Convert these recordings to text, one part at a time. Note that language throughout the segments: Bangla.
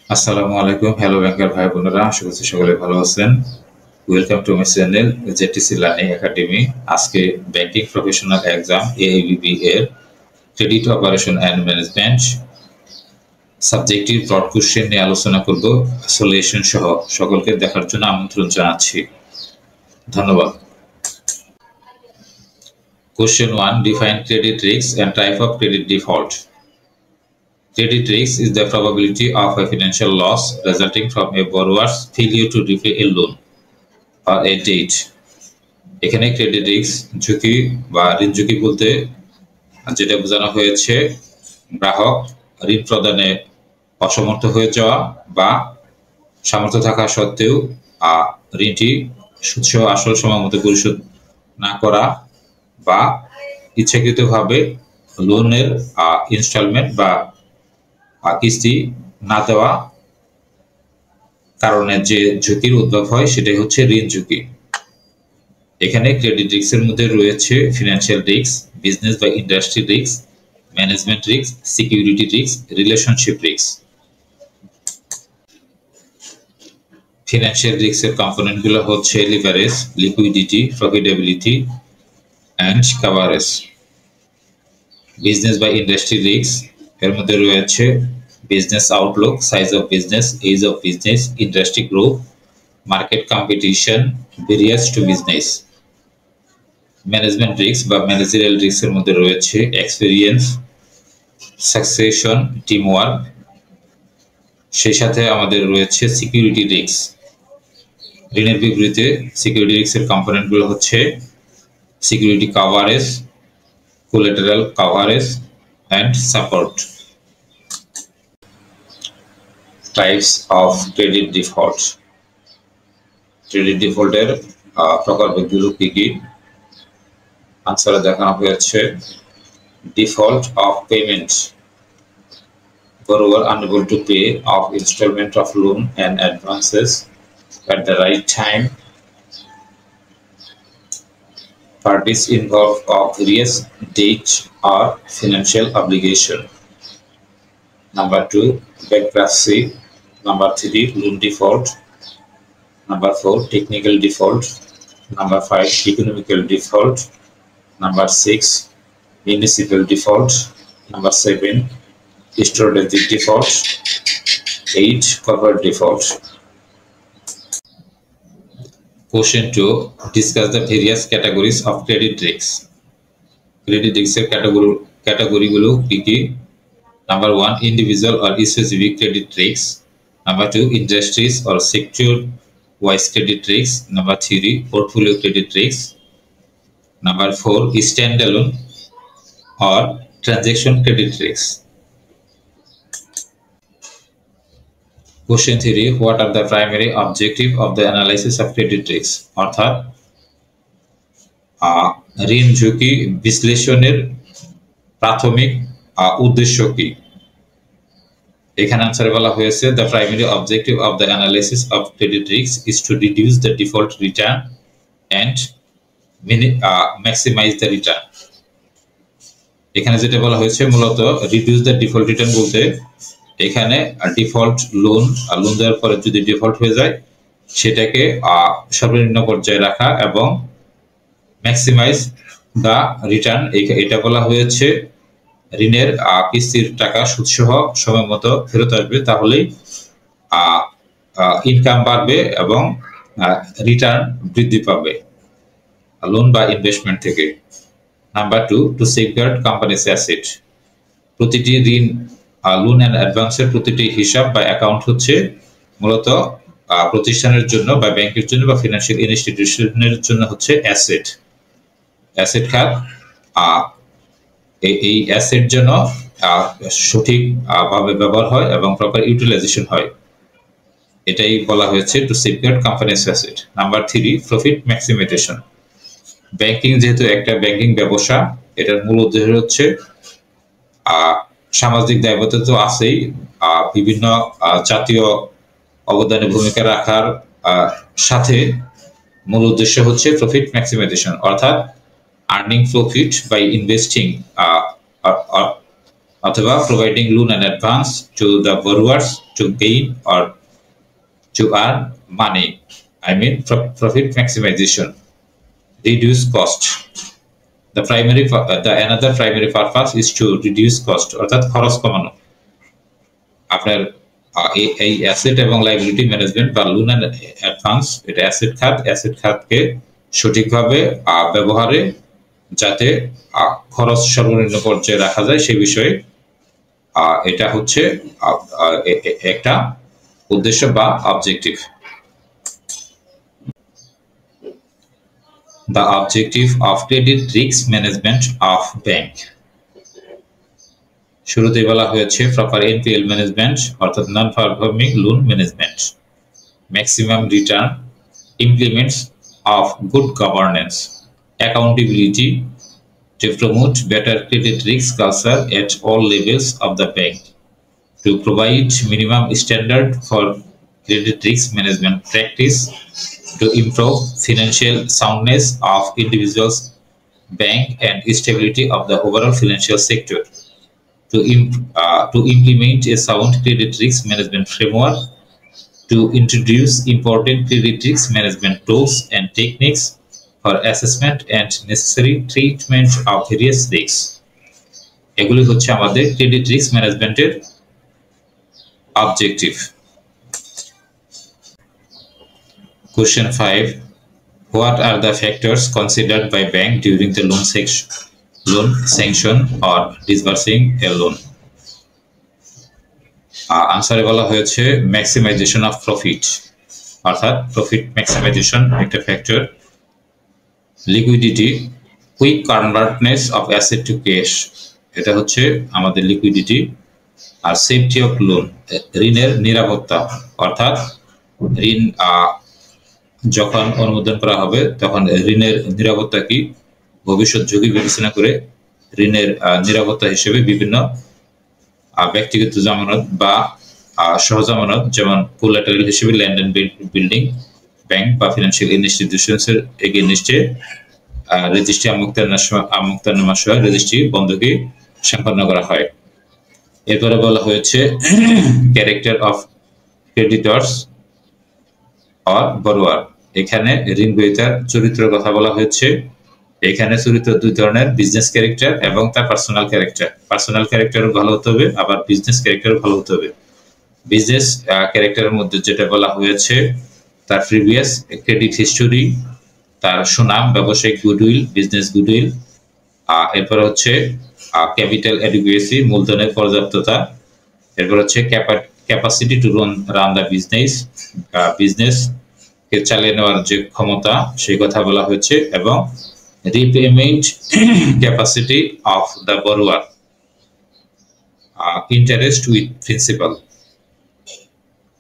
আসসালামু আলাইকুম। হ্যালো ব্যাংকার ভাই বোনেরা, আশা করছি সকলে ভালো আছেন। Welcome to my channel JTC learning academy. আজকে ব্যাংকিং প্রফেশনাল এক্সাম এএবিবি এর credit operation and management subjective broad question নিয়ে আলোচনা করব সলিউশন সহ। সকলকে দেখার জন্য আমন্ত্রণ জানাচ্ছি। ধন্যবাদ। Question 1. Define credit risk and type of credit default. Credit risk is the probability of a financial loss resulting from a borrower's failure to repay a loan or a debt. এখানে ক্রেডিট রিস্ক ঝুঁকি বা ঋণ ঝুঁকি বলতে যেটা বোঝানো হয়েছে গ্রাহক ঋণ প্রদানে অসমর্থ হয়ে যাওয়া বা সামর্থ্য থাকা সত্ত্বেও ঋণটি সুদসহ আসল সময় মতো পরিশোধ না করা বা ইচ্ছাকৃতভাবে লোনের ইনস্টলমেন্ট বা কিস্তি না দেওয়া কারণে যে ঝুঁকির উদ্ভব হয় সেটাই হচ্ছে ঋণ ঝুঁকি। এখানে ক্রেডিট রিস্কের মধ্যে রয়েছে ফিনান্সিয়াল রিস্ক, বিজনেস বা industry risk, management risk, security risk, relationship risk. Financial রিস্কের কম্পোনেন্টগুলো হচ্ছে leverage, liquidity, profitability and coverage. Business বা ইন্ডাস্ট্রি রিস্ক এর মধ্যে রয়েছে business outlook, size of business, age of business, industry growth, market competition, various to business. Management risk বা ম্যানেজারিয়াল রিস্কের মধ্যে রয়েছে এক্সপেরিয়েন্স, সাকসেশন, টিমওয়ার্ক। সেই সাথে আমাদের রয়েছে সিকিউরিটি রিস্ক। ঋণের বিপরীতে সিকিউরিটি রিস্কের কম্পোনেন্টগুলো হচ্ছে security coverage, collateral coverage and support. Types of credit default. Credit ডিফল্টের প্রকারভেদগুলো কি কি? আনসারে দেখানো হয়েছে default of payment, borrower unable to pay off installment of loan and advances at the right time. Parties involved of various debt or financial obligation. Number 2, bankruptcy. Number 3, loan default. Number 4, technical default. Number 5, economical default. Number 6, municipal default. Number 7, strategic default. 8, corporate default. Question 2. Discuss the various categories of credit risk. Credit risk category কি কি? Number 1, individual or specific credit risk. Number 2, industries or sector wise credit risk. Number 3, portfolio credit risk. Number 4, standalone or transaction credit risk. Question 3. What are the primary objective of the analysis of credit risk? অর্থাৎ ঋণ ঝুঁকি বিশ্লেষণের প্রাথমিক উদ্দেশ্য কি? এখানে আনসারে বলা হয়েছে the primary objective of the analysis of credit risk is to reduce the default return and maximize the return. এখানে যেটা বলা হয়েছে মূলত reduce the default return বলতে এখানে ডিফল্ট লোন দেওয়ার পরে যদি ডিফল্ট হয়ে যায় সেটাকে সর্বনিম্ন পর্যায়ে রাখা এবং ম্যাক্সিমাইজ দা রিটার্ন। এটা বলা হয়েছে ঋণের কিস্তির টাকা সুদসহ সময় মতো ফেরত আসবে, তাহলেই ইনকাম বাড়বে এবং রিটার্ন বৃদ্ধি পাবে লোন বা ইনভেস্টমেন্ট থেকে। Number 2, to safeguard companies asset. প্রতিটি ঋণ লোন অ্যান্ড অ্যাডভান্সের প্রতিটি হিসাব বা অ্যাকাউন্ট হচ্ছে মূলত প্রতিষ্ঠানের জন্য বা ব্যাংকের জন্য বা ফিনান্সিয়াল ইনস্টিটিউশনের জন্য হচ্ছে অ্যাসেট খাত। এই অ্যাসেট যেন সঠিক ভাবে ব্যবহার হয় এবং প্রপার ইউটিলাইজেশন হয়, এটাই বলা হয়েছে to safeguard companies asset. Number 3, profit maximization. Banking যেহেতু একটা ব্যাংকিং ব্যবসা, এটার মূল উদ্দেশ্য হচ্ছে সামাজিক দায়বদ্ধতা তো আছেই, বিভিন্ন জাতীয় অবদানে ভূমিকা রাখার সাথে মূল উদ্দেশ্য হচ্ছে প্রফিট ম্যাক্সিমাইজেশন, অর্থাৎ আর্নিং প্রফিট বাই ইনভেস্টিং অথবা providing loan and advance to the borrowers to gain or to earn money. I mean profit maximization, reduce cost. Another primary purpose is to reduce cost, অর্থাৎ খরচ কমানো। আপনার এই অ্যাসেট এবং লাইবিলিটি ম্যানেজমেন্ট বা লোন এন্ড অ্যাডভান্স, এটা অ্যাসেট খাতকে সঠিকভাবে ব্যবহারে যাতে খরচ সর্বনিম্ন পর্যায়ে রাখা যায় সেই বিষয়ে এটা হচ্ছে একটা উদ্দেশ্য বা objective. The objective of credit risk management of bank, শুরুতে বলা হয়েছে প্রপার এনপিএল ম্যানেজমেন্ট অর্থাৎ non performing loan management, maximum return, implements of good governance, accountability to promote better credit risk culture at all levels of the bank, to provide minimum standard for credit risk management practice, to improve financial soundness of individuals, bank and stability of the overall financial sector, to implement a sound credit risk management framework, to introduce important credit risk management tools and techniques for assessment and necessary treatment of various risks. এগুলি হচ্ছে আমাদের ক্রেডিট রিস্ক ম্যানেজমেন্টের objective. Question 5. What are the factors considered by bank during the loan sanction or disbursing a loan? আনসারে বলা হয়েছে ম্যাক্সিমাইজেশন অফ প্রফিট, অর্থাৎ প্রফিট ম্যাক্সিমাইজেশন একটা factor. Liquidity, quick convertness of asset to cash, এটা হচ্ছে আমাদের লিকুইডিটি। আর সেফটি অফ লোন, ঋণের নিরাপত্তা, অর্থাৎ ঋণ যখন অনুমোদন করা হবে তখন ঋণের নিরাপত্তা কি, ভবিষ্যৎ ঝুঁকি বিবেচনা করে ঋণের নিরাপত্তা হিসেবে বিভিন্ন ব্যক্তিগত জামানত বা সহজামানত যেমন কোলাটেরাল হিসেবে ল্যান্ড এন্ড বিল্ডিং, ব্যাংক বা ফিনান্সিয়াল ইনস্টিটিউশনসের এগেইনস্টে রেজিস্ট্রি আমুক্তানামা সহ রেজিস্ট্রি বন্ধকি সম্পন্ন করা হয়। এরপরে বলা হয়েছে ক্যারেক্টার অফ ক্রেডিটরস অর বরোয়ার, এখানে ঋণ গ্রহীতার চরিত্রের কথা বলা হয়েছে। এখানে চরিত্র দুই ধরনের, বিজনেস ক্যারেক্টার এবং তার পার্সোনাল ক্যারেক্টার। পার্সোনাল ক্যারেক্টারও ভালো হতে হবে, আবার বিজনেস ক্যারেক্টারও ভালো হতে হবে। বিজনেস ক্যারেক্টারের মধ্যে যেটা বলা হয়েছে তার প্রিভিয়াস ক্রেডিট হিস্টোরি, তার সুনাম, ব্যবসায়িক গুডউইল, বিজনেস গুডউইল। এরপর হচ্ছে ক্যাপিটাল অ্যাডিকুয়েসি, মূলধনের পর্যাপ্ততা। এরপর হচ্ছে capacity to run the business কে চালিয়ে নেওয়ার যে ক্ষমতা সেই কথা বলা হয়েছে, এবং repayment capacity of the borrower, interest with principal,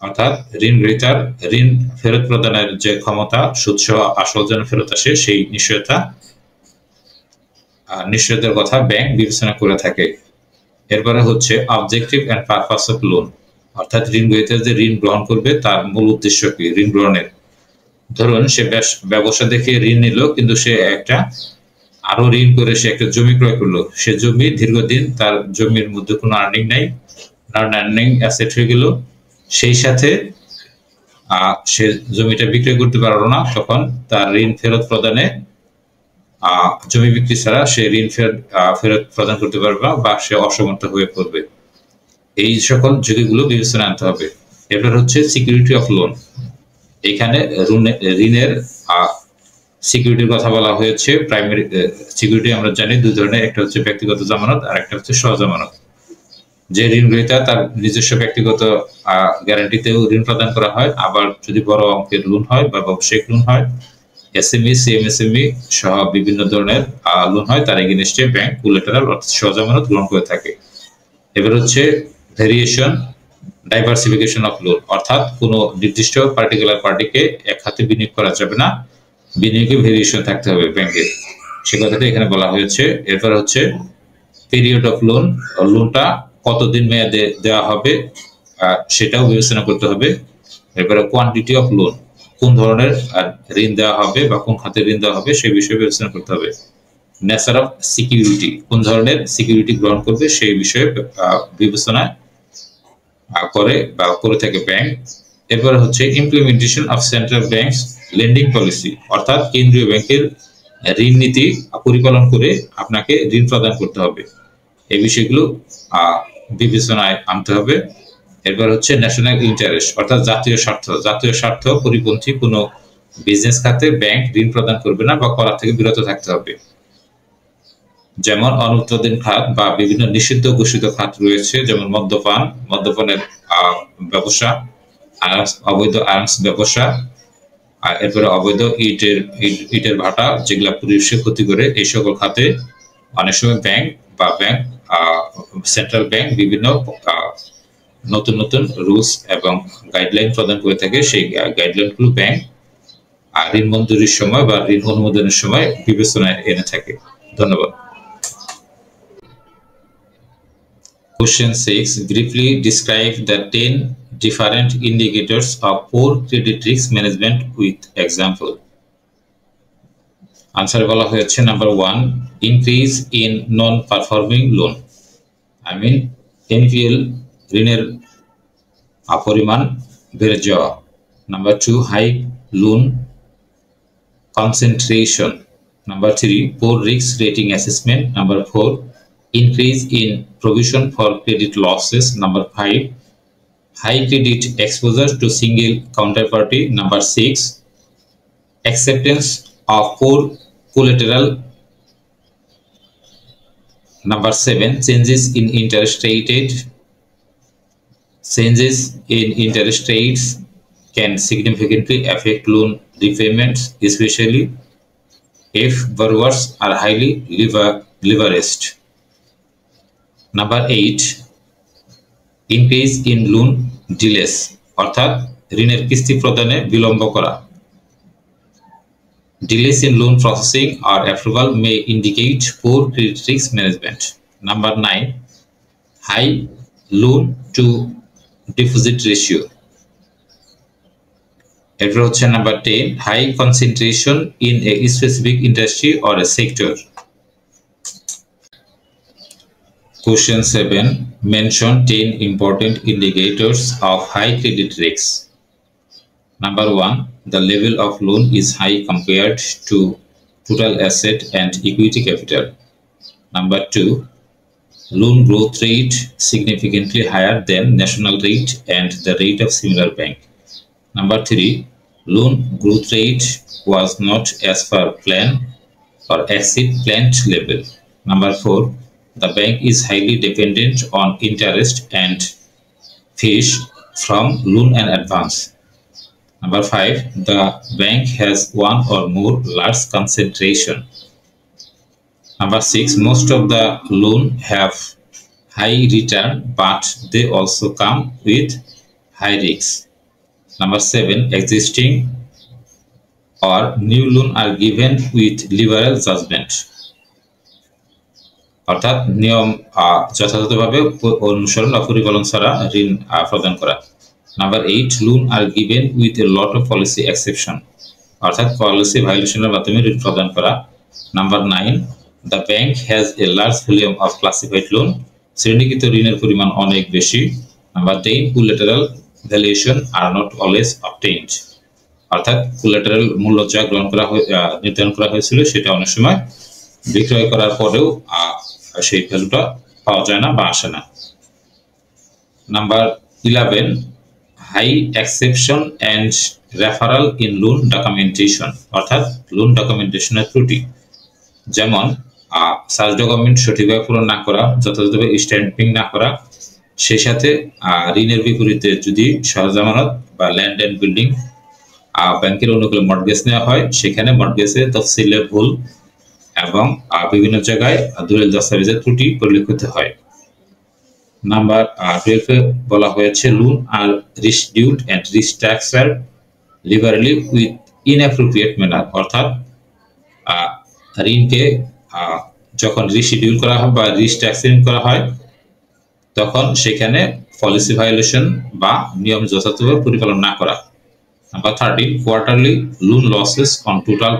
অর্থাৎ ঋণ গ্রহীতার ঋণ ফেরত প্রদানের যে ক্ষমতা, সুদ সহ আসল যেন ফেরত আসে সেই নিশ্চয়তার কথা ব্যাংক বিবেচনা করে থাকে। এরপরে হচ্ছে objective and purpose of loan, অর্থাৎ ঋণ গ্রহীতা যে ঋণ গ্রহণ করবে তার মূল উদ্দেশ্য কি ঋণ গ্রহণের। ধরুন সে ব্যবসা দেখে ঋণ নিল, কিন্তু সে আরো ঋণ করে সে একটা জমি ক্রয় করলো। সে জমি দীর্ঘদিন তার জমির মধ্যে কোনো আর্নিং নাই, নন আর্নিং অ্যাসেট হয়ে গেল। সেই সাথে সে জমিটা বিক্রয় করতে পারলো না, তখন তার ঋণ ফেরত প্রদানে জমি বিক্রি ছাড়া সে ঋণ ফেরত প্রদান করতে পারবে না বা সে অসমর্থ হয়ে পড়বে। এই সকল ঝুঁকিগুলো বিবেচনা আনতে হবে। এরপর হচ্ছে সিকিউরিটি অফ লোন, এখানে ঋণের সিকিউরিটির কথা বলা হয়েছে। প্রাইমারি সিকিউরিটি আমরা জানি দুই ধরনের, একটা হচ্ছে ব্যক্তিগত জামানত আর একটা হচ্ছে সহজামানত। যে ঋণ গ্রহীতা তার নিজস্ব ব্যক্তিগত গ্যারান্টিতেও ঋণ প্রদান করা হয়, আবার যদি বড় অঙ্কের লোন হয় বা ব্যবসায়িক লোন হয়, এসএমই সিএমএসএমই সহ বিভিন্ন ধরনের লোন হয়, তার এগেইনস্টে ব্যাংক কোলাটেরাল অর্থাৎ সহজামানত গ্রহণ করে থাকে। এবার হচ্ছে ভেরিয়েশন ডাইভার্সিফিকেশন অফ লোন, অর্থাৎ কোনো নির্দিষ্ট পার্টিকুলার পার্টিকে এক হাতে বিনিয়োগ করা যাবে না, বিনিয়োগে ভেরিয়েশন থাকতে হবে ব্যাংকের, সে কথাটা এখানে বলা হয়েছে। এরপর হচ্ছে পিরিয়ড অফ লোন, লোনটা কতদিন মেয়াদে দেওয়া হবে সেটাও বিবেচনা করতে হবে। এরপরে কোয়ান্টিটি অফ লোন, কোন ধরনের ঋণ দেওয়া হবে বা কোন খাতে ঋণ দেওয়া হবে সেই বিষয়ে বিবেচনা করতে হবে। নেচার অফ সিকিউরিটি, কোন ধরনের সিকিউরিটি গ্রহণ করবে সেই বিষয়ে বিবেচনা করে বা করে থাকে ব্যাংক। এরপর হচ্ছে implementation of central banks lending policy, অর্থাৎ কেন্দ্রীয় ব্যাংকের ঋণ নীতি পরিপালন করে আপনাকে ঋণ প্রদান করতে হবে, এই বিষয়গুলো বিবেচনায় আনতে হবে। এরপর হচ্ছে ন্যাশনাল ইন্টারেস্ট, অর্থাৎ জাতীয় স্বার্থ পরিপন্থী কোনো বিজনেস খাতে ব্যাংক ঋণ প্রদান করবে না বা করা থেকে বিরত থাকতে হবে। যেমন অনুৎপাদন খাত বা বিভিন্ন নিষিদ্ধ ঘোষিত খাত রয়েছে, যেমন মদ্যপানের ব্যবসা, অবৈধ আর্মস ব্যবসা, এরপরে অবৈধ ইটের ভাটা যেগুলা পরিবেশের ক্ষতি করে, এই সকল খাতে অনেক সময় ব্যাংক সেন্ট্রাল ব্যাংক বিভিন্ন নতুন নতুন রুলস এবং গাইডলাইন প্রদান করে থাকে। সেই গাইডলাইনগুলো ব্যাংক ঋণ মঞ্জুরির সময় বা ঋণ অনুমোদনের সময় বিবেচনায় এনে থাকে। ধন্যবাদ। Question 6. Briefly describe the 10 different indicators of poor credit risk management with example. Answer বলা হয়েছে number 1, increase in non-performing loan. I mean NPL ঋণের পরিমাণ বেড়ে যাওয়া। Number 2, high loan concentration. Number 3, poor risk rating assessment. Number 4, increase in provision for credit losses. Number 5, high credit exposure to single counterparty. Number 6, acceptance of poor collateral. Number 7, changes in interest rates can significantly affect loan repayments, especially if borrowers are highly leveraged. Number 8, increase in loan delays, অর্থাৎ ঋণের কিস্তি প্রদানে বিলম্ব করা। Delays in loan processing or approval may indicate poor credit risk management. Number 9, high loan to deposit ratio. এরপর হচ্ছে number 10, high concentration in a specific industry or a sector. Question 7, mention 10 important indicators of high credit risk. Number 1, the level of loan is high compared to total asset and equity capital. Number 2, loan growth rate significantly higher than national rate and the rate of similar bank. Number 3, loan growth rate was not as per plan or exceed planned level. Number 4, the bank is highly dependent on interest and fees from loan and advance. Number 5, the bank has one or more large concentration. Number 6, most of the loan have high return, but they also come with high risk. Number 7, existing or new loan are given with liberal judgment, অর্থাৎ নিয়ম যথাযথভাবে অনুসরণ বা পরিপালন ছাড়া ঋণ প্রদান করা। Number 8, loan are given with a lot of policy exception, অর্থাৎ পলিসি ভায়োলেশনের মাধ্যমে ঋণ প্রদান করা। Number 9, the bank has a large volume of classified loan, শ্রেণীকৃত ঋণের পরিমাণ অনেক বেশি। Number 10, collateral valuation are not always obtained, অর্থাৎ collateral মূল্য যা নির্ধারণ করা হয়েছিল সেটা অনেক সময় বিক্রয় করার পরেও সেই ভ্যালুটা পাওয়া যায় না বা আসে না। Number 11, high exception and referral in loan documentation, অর্থাৎ লোন ডকুমেন্টেশনের ত্রুটি, যেমন সার্চ ডকুমেন্ট সঠিকভাবে পূরণ না করা, যথাযথভাবে স্ট্যাম্পিং না করা, সেই সাথে ঋণের বিপরীতে যদি সহজামানত বা ল্যান্ড এন্ড বিল্ডিং ব্যাংকের অনুকূলে মর্টগেজ নেওয়া হয়, সেখানে মর্টগেজের তফসিলের ভুল এবং বিভিন্ন জায়গায় দলিল দস্তাবেজের ত্রুটি পরিলক্ষিত হয়। নাম্বার 12 বলা হয়েছে loan are reduced and restructured liberally with inappropriate manner, অর্থাৎ ঋণকে যখন রিশিডিউল করা হয় বা রিস্ট্রাকচারিং করা হয় তখন সেখানে পলিসি ভায়োলেশন বা নিয়ম যথাযথভাবে পরিপালন না করা। Number 13, quarterly loan losses on total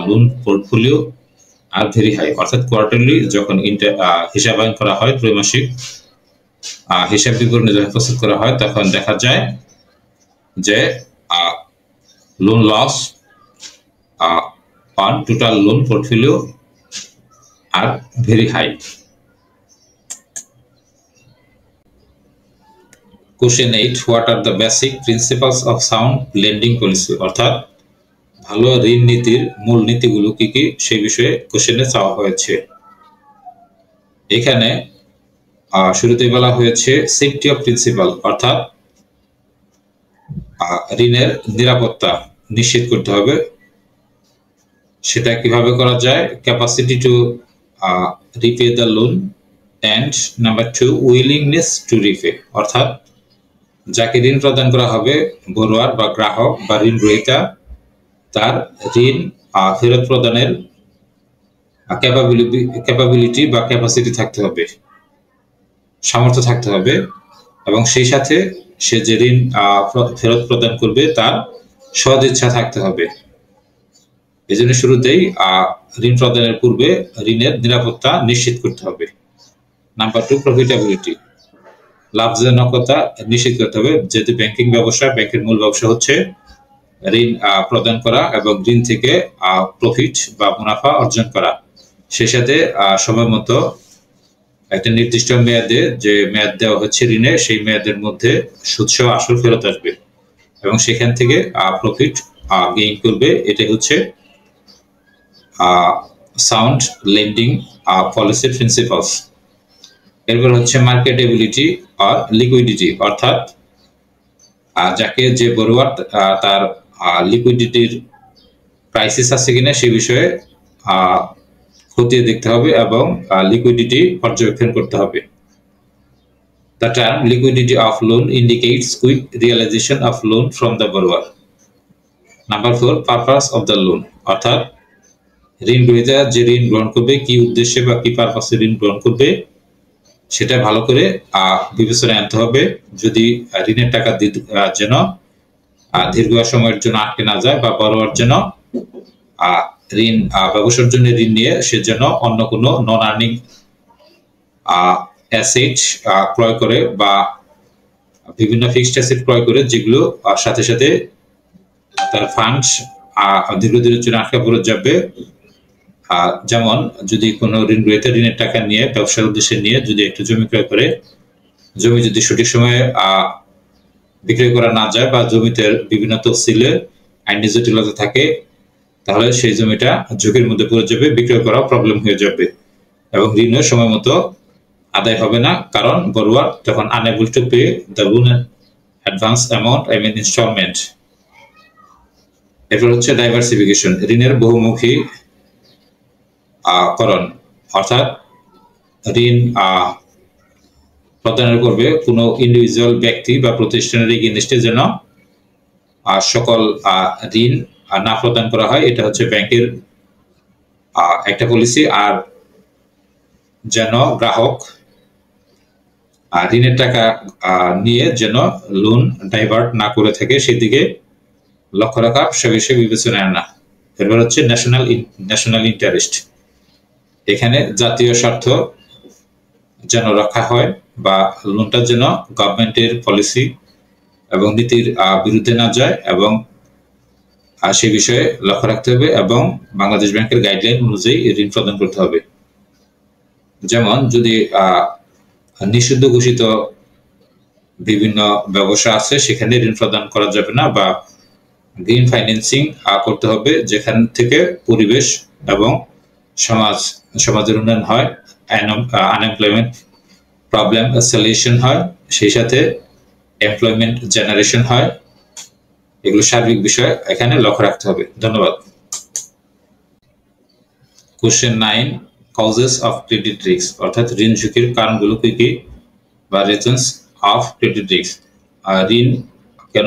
loan portfolio আর ভেরি হাই, অর্থাৎ কোয়ার্টারলি যখন হিসাবায়ন করা হয়, ত্রৈমাসিক হিসাব বিবরণী যখন প্রস্তুত করা হয়, তখন দেখা যায় যে loan loss on total loan portfolio are very high. Question 8, what are the basic principles of sound lending policy? অর্থাৎ ভালো ঋণ নীতির মূল নীতিগুলো কি কি সেই বিষয়ে কোশ্চেনে চাওয়া হয়েছে। এখানে শুরুতেই বলা হয়েছে সেফটি অফ প্রিন্সিপাল, অর্থাৎ ঋণের নিরাপত্তা নিশ্চিত করতে হবে। সেটা কিভাবে করা যায়? Capacity to repay the loan, and number 2 willingness to repay, অর্থাৎ যাকে ঋণ প্রদান করা হবে, বড়ুয়ার বা গ্রাহক বা ঋণ গ্রহীতা, তার ঋণ ফেরত প্রদানের ক্যাপাবিলিটি বা ক্যাপাসিটি থাকতে হবে, সামর্থ্য থাকতে হবে, এবং সেই সাথে সে যে ঋণ ফেরত প্রদান করবে তার সদ ইচ্ছা থাকতে হবে। এই জন্য শুরুতেই ঋণ প্রদানের পূর্বে ঋণের নিরাপত্তা নিশ্চিত করতে হবে। নাম্বার 2 প্রফিটেবিলিটি, লাভজনকতা নিশ্চিত করতে হবে। যেহেতু ব্যাংকিং ব্যবসা, ব্যাংকের মূল ব্যবসা হচ্ছে ঋণ প্রদান করা এবং ঋণ থেকে প্রফিট বা মুনাফা অর্জন করা। সেই সাথে সময় মতো একটা নির্দিষ্ট মেয়াদে যে মেয়াদ দেওয়া হচ্ছে ঋণে, সেই মেয়াদের মধ্যে সুদসহ আসল ফেরত আসবে এবং সেখান থেকে প্রফিট গেইন করবে। এটাই হচ্ছে সাউন্ড লেন্ডিং পলিসি প্রিন্সিপালস। এরপর হচ্ছে মার্কেটেবিলিটি আর লিকুইডিটি, অর্থাৎ যাকে যে বড়ুয়ার তার লিকুইডিটির ক্রাইসিস আছে কিনা সে বিষয়ে খতিয়ে দেখতে হবে এবং লিকুইডিটি পর্যবেক্ষণ করতে হবে। The term liquidity of loan indicates quick realization of loan from the borrower. Number 4, purpose of the loan, অর্থাৎ ঋণ গ্রহীতা যে ঋণ গ্রহণ করবে কি উদ্দেশ্যে বা কি পারপাসে ঋণ গ্রহণ করবে সেটা ভালো করে বিবেচনায় আনতে হবে। যদি ঋণের টাকা যেন দীর্ঘ সময়ের জন্য আটকে না যায় বা বড়োয়ার যেন ঋণ ব্যবসার জন্য ঋণ নিয়ে সে যেন অন্য কোনো নন আর্নিং অ্যাসেট ক্রয় করে বা বিভিন্ন ফিক্সড অ্যাসেট ক্রয় করে, যেগুলো সাথে সাথে তার ফান্ড দীর্ঘদিনের জন্য আটকা পড়ে যাবে। যেমন যদি কোনো ঋণ গ্রহীতা ঋণের টাকা নিয়ে ব্যবসার উদ্দেশ্যে নিয়ে যদি একটু জমি ক্রয় করে, জমি যদি সঠিক সময়ে বিক্রয় করা না যায় বা জমিতে বিভিন্ন তফসিলে আইনি জটিলতা থাকে, তাহলে সেই জমিটা ঝুঁকির মধ্যে পড়ে যাবে, বিক্রয় করা প্রবলেম হয়ে যাবে এবং ঋণও সময় মতো আদায় হবে না, কারণ বড়ুয়ার তখন unable to pay the loan advance amount, I mean installment. এরপর হচ্ছে ডাইভার্সিফিকেশন, ঋণের বহুমুখী করণ, অর্থাৎ ঋণ প্রদানের পূর্বে কোনো ইন্ডিভিজুয়াল ব্যক্তি বা প্রতিষ্ঠানের এগেইনস্টে যেন সকল ঋণ না প্রদান করা হয়। এটা হচ্ছে ব্যাংকের একটা পলিসি। আর যেন গ্রাহক ঋণের টাকা নিয়ে যেন লোন ডাইভার্ট না করে থাকে সেদিকে লক্ষ্য রাখা, সে বিষয়ে বিবেচনায় আনা। এরপর হচ্ছে ন্যাশনাল ইন্টারেস্ট, এখানে জাতীয় স্বার্থ যেন রক্ষা হয় বা লোনটা যেন গভর্নমেন্টের পলিসি এবং নীতির বিরুদ্ধে না যায় এবং সে বিষয়ে লক্ষ্য রাখতে হবে এবং বাংলাদেশ ব্যাংকের গাইডলাইন অনুযায়ী ঋণ প্রদান করতে হবে। যেমন যদি নিষিদ্ধ ঘোষিত বিভিন্ন ব্যবসা আছে সেখানে ঋণ প্রদান করা যাবে না, বা গ্রিন ফাইন্যান্সিং করতে হবে যেখান থেকে পরিবেশ এবং সমাজের উন্নয়ন হয়, আনএমপ্লয়মেন্ট প্রবলেম সলিউশন হয়, সেই সাথে এমপ্লয়মেন্ট জেনারেশন হয়। এগুলো সার্বিক বিষয় এখানে লক্ষ্য রাখতে হবে। ধন্যবাদ। Question 9, causes of credit risk, অর্থাৎ ঋণ ঝুঁকির কারণগুলো কি কি বা রিজনস অফ ক্রেডিট রিস্ক, ঋণ কেন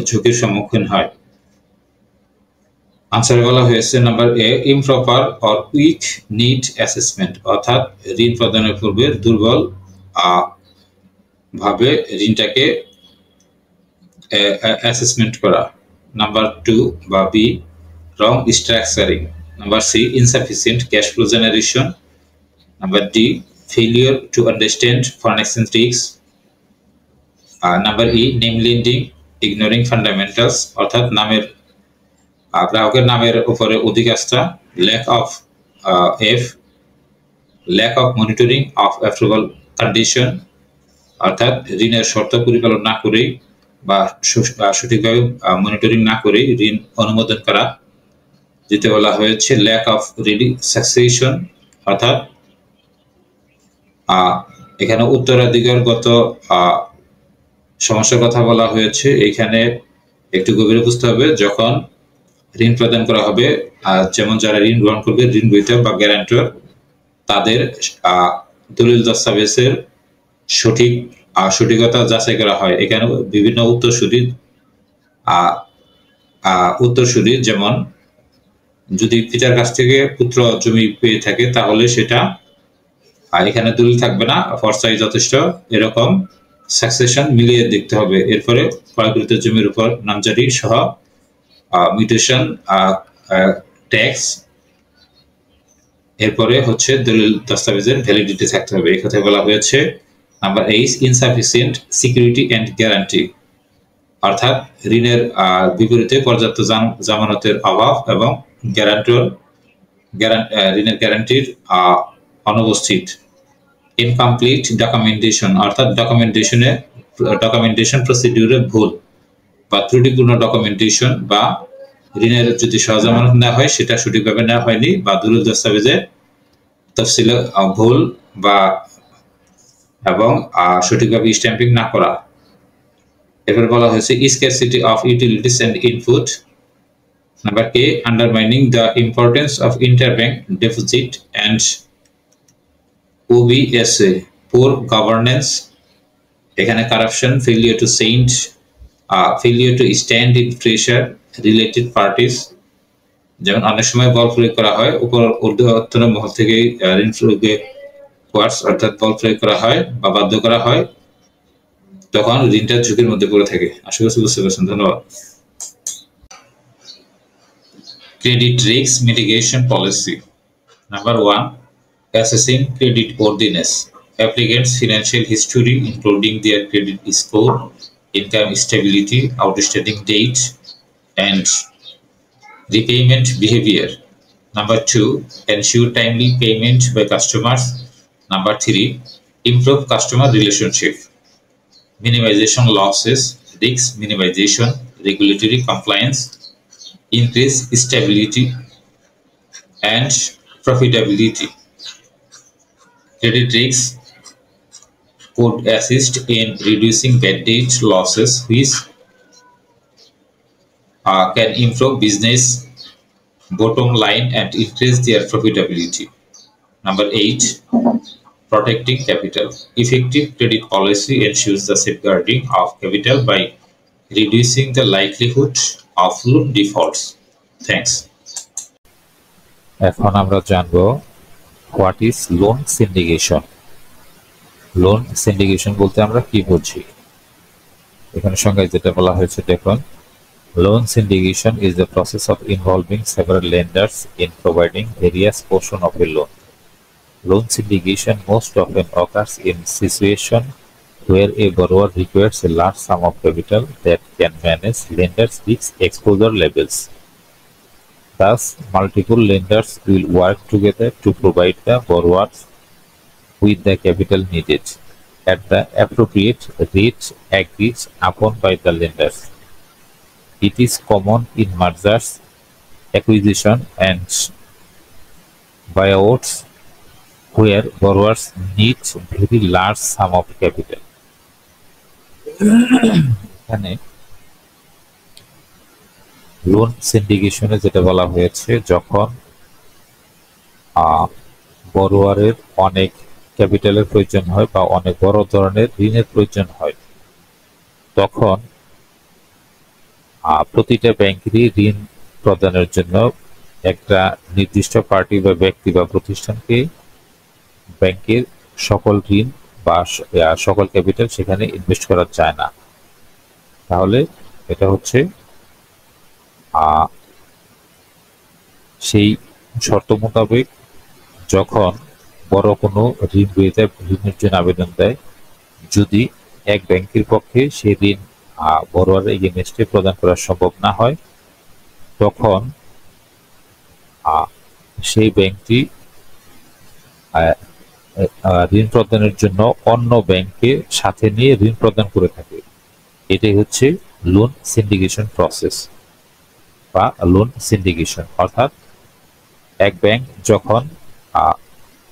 ঝুঁকির সম্মুখীন হয়। আনসারে বলা হয়েছে number A, improper or weak need assessment, অর্থাৎ ঋণ প্রদানের পূর্বে দুর্বল ভাবে ঋণটাকে অ্যাসেসমেন্ট করা। নাম্বার 2 বা B, wrong structuring, Number C, insufficient cash flow generation. Number D, failure to understand foreign exchange risks. Number E, name lending, ignoring fundamentals, অর্থাৎ নামের গ্রাহকের নামের উপরে অধিকারটা, lack of monitoring of approval condition, অর্থাৎ ঋণের শর্ত পরিপালন না করে বা সঠিকভাবে মনিটরিং না করে ঋণ অনুমোদন করা, যেটা বলা হয়েছে ল্যাক অফ রেডি সাকসেশন, অর্থাৎ এখানে উত্তরাধিকারগত সমস্যার কথা বলা হয়েছে। এখানে একটু গভীরে বুঝতে হবে, যখন ঋণ প্রদান করা হবে, যেমন যারা ঋণ গ্রহণ করবে, ঋণ গ্রহীতা বা গ্যারান্টর, তাদের দলিল দস্তাবেজের সঠিকতা যাচাই করা হয়। এখানে বিভিন্ন উত্তরসূরি, যেমন যদি পিতার কাছ থেকে পুত্র জমি পেয়ে থাকে তাহলে সেটা এখানে দলিল থাকবে না, ফরসাই যথেষ্ট, এরকম সাকসেশন মিলিয়ে দেখতে হবে। এরপরে ক্রয়কৃত জমির উপর নামজারি সহ মিউটেশন, ট্যাক্স, এরপরে হচ্ছে দলিল দস্তাবেজের ভ্যালিডিটি থাকতে হবে। এই কথা বলা হয়েছে। Number 8, insufficient security and guarantee, অর্থাৎ ঋণের বিপরীতে পর্যাপ্ত জামানতের অভাব এবং ঋণের গ্যারান্টির অনুপস্থিত। ইনকমপ্লিট ডকুমেন্টেশন, অর্থাৎ ডকুমেন্টেশন প্রসিডিউরে ভুল বা ত্রুটিপূর্ণ ডকুমেন্টেশন, বা ঋণের যদি সহজামানত নেওয়া হয় সেটা সঠিকভাবে নেওয়া হয়নি, বা দলিল দস্তাবেজে তফসিলে ভুল এবং সঠিকভাবে স্ট্যাম্পিং না করা। এরপর বলা হয়েছে scarcity of utilities and input. Number কে, undermining the importance of interbank deposit and OBSA, poor governance, এখানে corruption, failure to stand in pressure related parties, যেমন অনেক সময় বল প্রয়োগ করা হয়, ঊর্ধ্বতন মহল থেকে ঋণ প্রয়োগে অর্থাৎ বল প্রয়োগ করা হয় বা বাধ্য করা হয়, তখন ঋণটা ঝুঁকির মধ্যে পড়ে থাকে। আশা করছি বুঝতে পারছেন। ধন্যবাদ। Credit risk mitigation policy. Number 1, assessing credit worthiness. Applicants' financial history, including their credit score, income stability, outstanding debt, and repayment behavior. Number 2, ensure timely payment by customers. Number 3, improve customer relationship. Minimization losses, risk minimization, regulatory compliance, increase stability and profitability. Credit risks could assist in reducing bad debt losses, which can improve business bottom line and increase their profitability. Number 8, protecting capital. Effective credit policy ensures the safeguarding of capital by reducing the likelihood of loan defaults. Thanks. এখন আমরা জানবো what is loan syndication. Loan syndication বলতে আমরা কি বুঝি? এখানে সংজ্ঞায় যেটা বলা হয়েছে দেখুন, loan syndication is the process of involving several lenders in providing various portion of a loan. Loan syndication most often occurs in situation where a borrower requires a large sum of capital that can manage lenders' risk exposure levels. Thus, multiple lenders will work together to provide the borrowers with the capital needed at the appropriate rate agreed upon by the lenders. It is common in mergers, acquisition, and buyouts where borrowers need very large sum of capital. এখানে লোন সিন্ডিকেশনে যেটা বলা হয়েছে, যখন বড়োয়ারের অনেক ক্যাপিটালের প্রয়োজন হয় বা অনেক বড় ধরনের ঋণের প্রয়োজন হয়, তখন প্রতিটা ব্যাংকেরই ঋণ প্রদানের জন্য একটা নির্দিষ্ট পার্টি বা ব্যক্তি বা প্রতিষ্ঠানকে ব্যাংকের সকল ঋণ বা সকল ক্যাপিটাল সেখানে ইনভেস্ট করা যায় না। তাহলে এটা হচ্ছে সেই শর্ত মোতাবেক যখন বড় কোনো ঋণ গ্রহীতা ঋণের জন্য আবেদন দেয়, যদি এক ব্যাংকের পক্ষে সেই ঋণ বড়োয়ার এগেইনস্টে প্রদান করা সম্ভব না হয়, তখন সেই ব্যাংকটি ঋণ প্রদানের জন্য অন্য ব্যাংককে সাথে নিয়ে ঋণ প্রদান করে থাকে। এটাই হচ্ছে লোন সিন্ডিকেশন প্রসেস বা লোন সিন্ডিকেশন। অর্থাৎ এক ব্যাংক যখন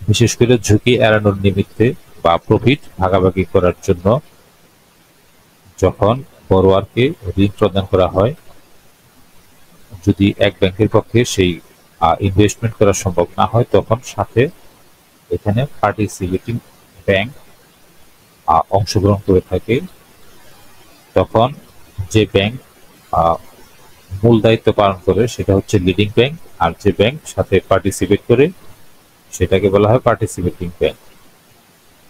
বিশেষ করে ঝুঁকি এড়ানোর নিমিত্তে বা প্রফিট ভাগাভাগি করার জন্য যখন বড়োয়ারকে ঋণ প্রদান করা হয়, যদি এক ব্যাংকের পক্ষে সেই ইনভেস্টমেন্ট করা সম্ভব না হয়, তখন সাথে এখানে পার্টিসিপেটিং ব্যাংক অংশগ্রহণ করে থাকে। তখন যে ব্যাংক মূল দায়িত্ব পালন করে সেটা হচ্ছে লিডিং ব্যাংক, আর যে ব্যাংক সাথে পার্টিসিপেট করে সেটাকে বলা হয় পার্টিসিপেটিং ব্যাংক।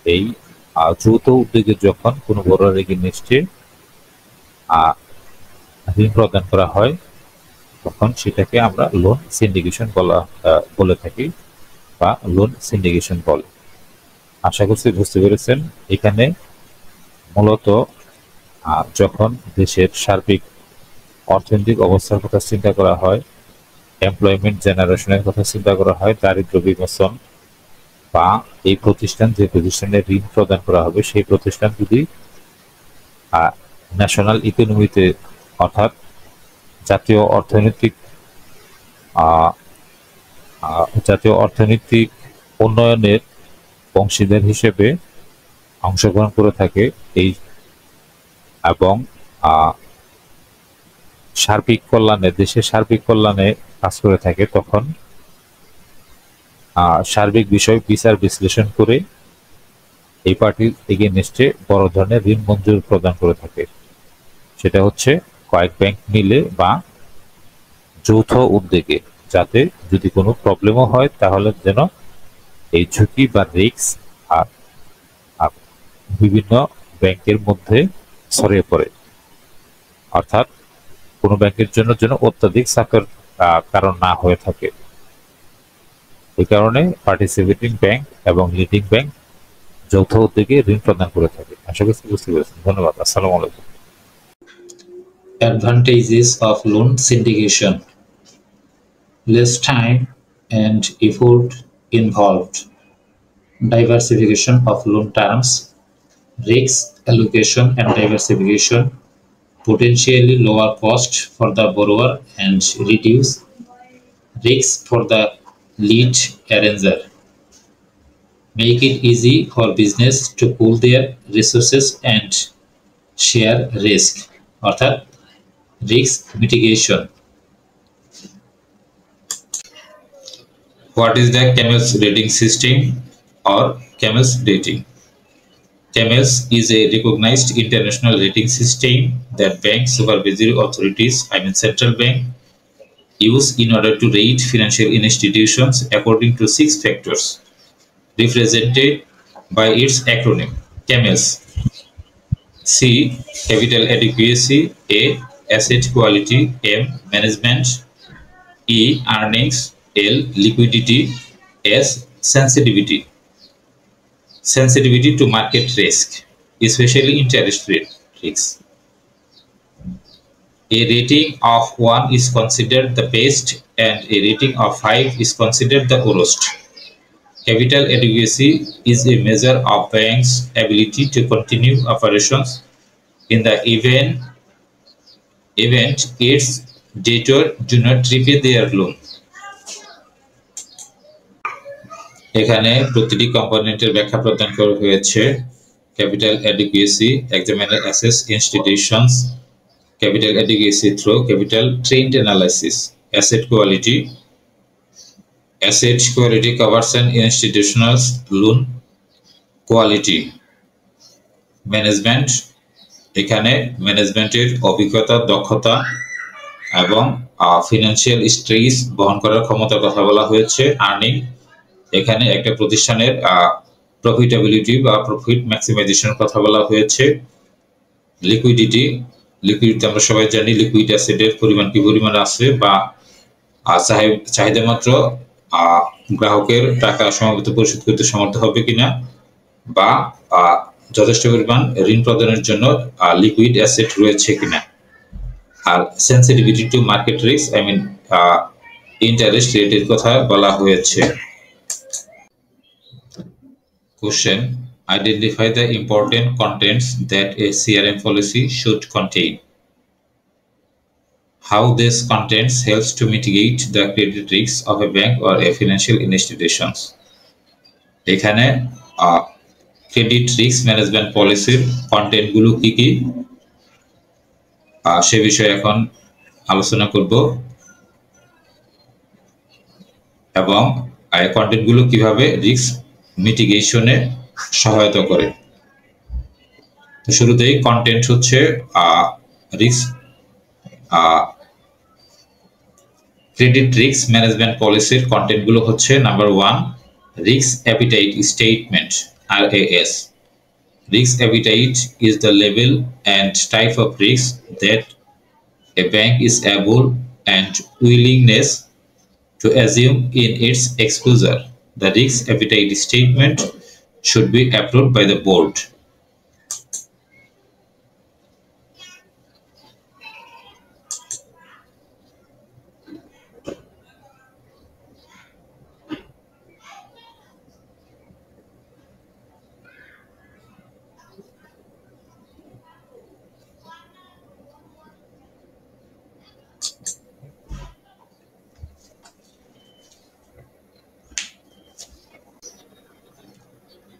এই যৌথ উদ্যোগে যখন কোনো বড়োয়ার এগেইনস্টে ঋণ প্রদান করা হয়, তখন সেটাকে আমরা লোন সিন্ডিকেশন বলে থাকি বা লোন সিন্ডিকেশন বলে। আশা করছি বুঝতে পেরেছেন। এখানে মূলত যখন দেশের সার্বিক অর্থনৈতিক অবস্থার কথা চিন্তা করা হয়, এমপ্লয়মেন্ট জেনারেশনের কথা চিন্তা করা হয়, দারিদ্র্য বিমোচন বা এই প্রতিষ্ঠান যে প্রতিষ্ঠানে ঋণ প্রদান করা হবে সেই প্রতিষ্ঠান যদি ন্যাশনাল ইকোনমিতে অর্থাৎ জাতীয় অর্থনৈতিক উন্নয়নের অংশীদার হিসেবে অংশগ্রহণ করে থাকে এই এবং দেশের সার্বিক কল্যাণে কাজ করে থাকে, তখন সার্বিক বিষয় বিচার বিশ্লেষণ করে এই পার্টির এগেইনস্টে বড় ধরনের ঋণ মঞ্জুর প্রদান করে থাকে। সেটা হচ্ছে কয়েক ব্যাংক মিলে বা যৌথ উদ্যোগে, যাতে যদি কোনো প্রবলেমও হয় তাহলে যেন এই ঝুঁকি বা রিস্ক বিভিন্ন ব্যাংকের মধ্যে ছড়িয়ে পড়ে, অর্থাৎ কোনো ব্যাংকের জন্য যেন অত্যাধিক চাপের কারণ না হয়ে থাকে। এই কারণে পার্টিসিপেটিং ব্যাংক এবং লিডিং ব্যাংক যৌথ উদ্যোগে ঋণ প্রদান করে থাকে। আশা করছি বুঝতে পেরেছেন। ধন্যবাদ। আসসালামু আলাইকুম। Advantages of loan syndication: less time and effort involved, diversification of loan terms, risk allocation and diversification, potentially lower cost for the borrower and reduce risk for the lead arranger, make it easy for business to pool their resources and share risk, অর্থাৎ risk mitigation. What is the CAMELS rating system or CAMELS rating? CAMELS is a recognized international rating system that bank supervisory authorities, central bank, use in order to rate financial institutions according to 6 factors represented by its acronym CAMELS. C. Capital adequacy. A. Asset quality. M. Management. E. Earnings. L. Liquidity. S. Sensitivity to market risk, especially interest rate risk. A rating of 1 is considered the best and a rating of 5 is considered the worst. Capital adequacy is a measure of banks' ability to continue operations in the event its debtors do not repay their loan. এখানে প্রতিটি কম্পোনেন্টের ব্যাখ্যা প্রদান করা হয়েছে। Capital adequacy, examiner assess institutions capital adequacy through capital trend analysis. Asset quality covers an institutional loan quality. Management, এখানে ম্যানেজমেন্টের অভিজ্ঞতা, দক্ষতা এবং ফিনান্সিয়াল স্ট্রেস বহন করার ক্ষমতার কথা বলা হয়েছে। আর্নিং, এখানে একটা প্রতিষ্ঠানের প্রফিটেবিলিটি বা প্রফিট ম্যাক্সিমাইজেশনের কথা বলা হয়েছে। লিকুইডিটি আমরা সবাই জানি লিকুইড অ্যাসেটের পরিমাণ কি পরিমাণ আছে বা চাহিদা মাত্র গ্রাহকের টাকা সময়মতো পরিশোধ করতে সমর্থ হবে কিনা, বা যথেষ্ট পরিমাণ ঋণ প্রদানের জন্য লিকুইড অ্যাসেট রয়েছে কিনা। আর sensitivity to market risk, I mean interest রেটের কথা বলা হয়েছে। Question: Identify the important contents that a CRM policy should contain. How this contents helps to mitigate the credit risks of a bank or a financial institutions. এখানে ক্রেডিট রিস্ক ম্যানেজমেন্ট পলিসির কন্টেন্ট গুলো কি কি সে বিষয়ে এখন আলোচনা করব, এবং এই কন্টেন্ট গুলো কিভাবে রিস্ক মিটিগেশনে সহায়তা করে। তো শুরুতেই কন্টেন্ট হচ্ছে রিস্ক ক্রেডিট রিস্ক ম্যানেজমেন্ট পলিসির কন্টেন্ট গুলো হচ্ছে number 1, risk appetite statement RAS. Risk appetite is the level and type of risk that a bank is able and willingness to assume in its exposure. The risk appetite statement should be approved by the board.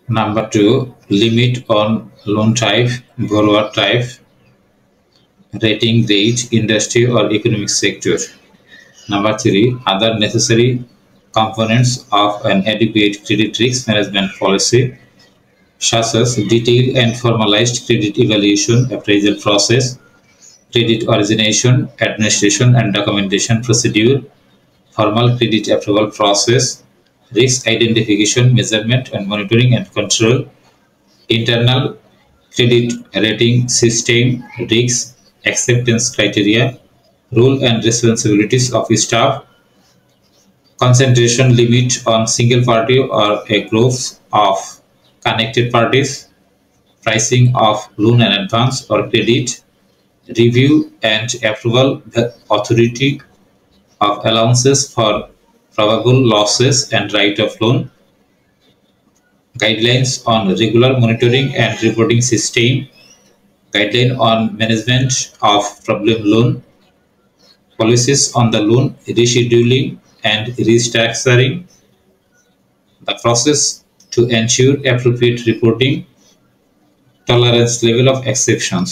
Number 2, limit on loan type, borrower type, rating rate, industry or economic sector. Number 3, other necessary components of an adequate credit risk management policy, such as detailed and formalized credit evaluation appraisal process, credit origination, administration and documentation procedure, formal credit approval process, risk identification, measurement and monitoring and control, internal credit rating system, risk acceptance criteria, role and responsibilities of staff, concentration limit on single party or a group of connected parties, pricing of loan and advance or credit, review and approval authority of allowances for probable losses and right of loan, guidelines on regular monitoring and reporting system, guideline on management of problem loan, policies on the loan rescheduling and restructuring, the process to ensure appropriate reporting, tolerance level of exceptions.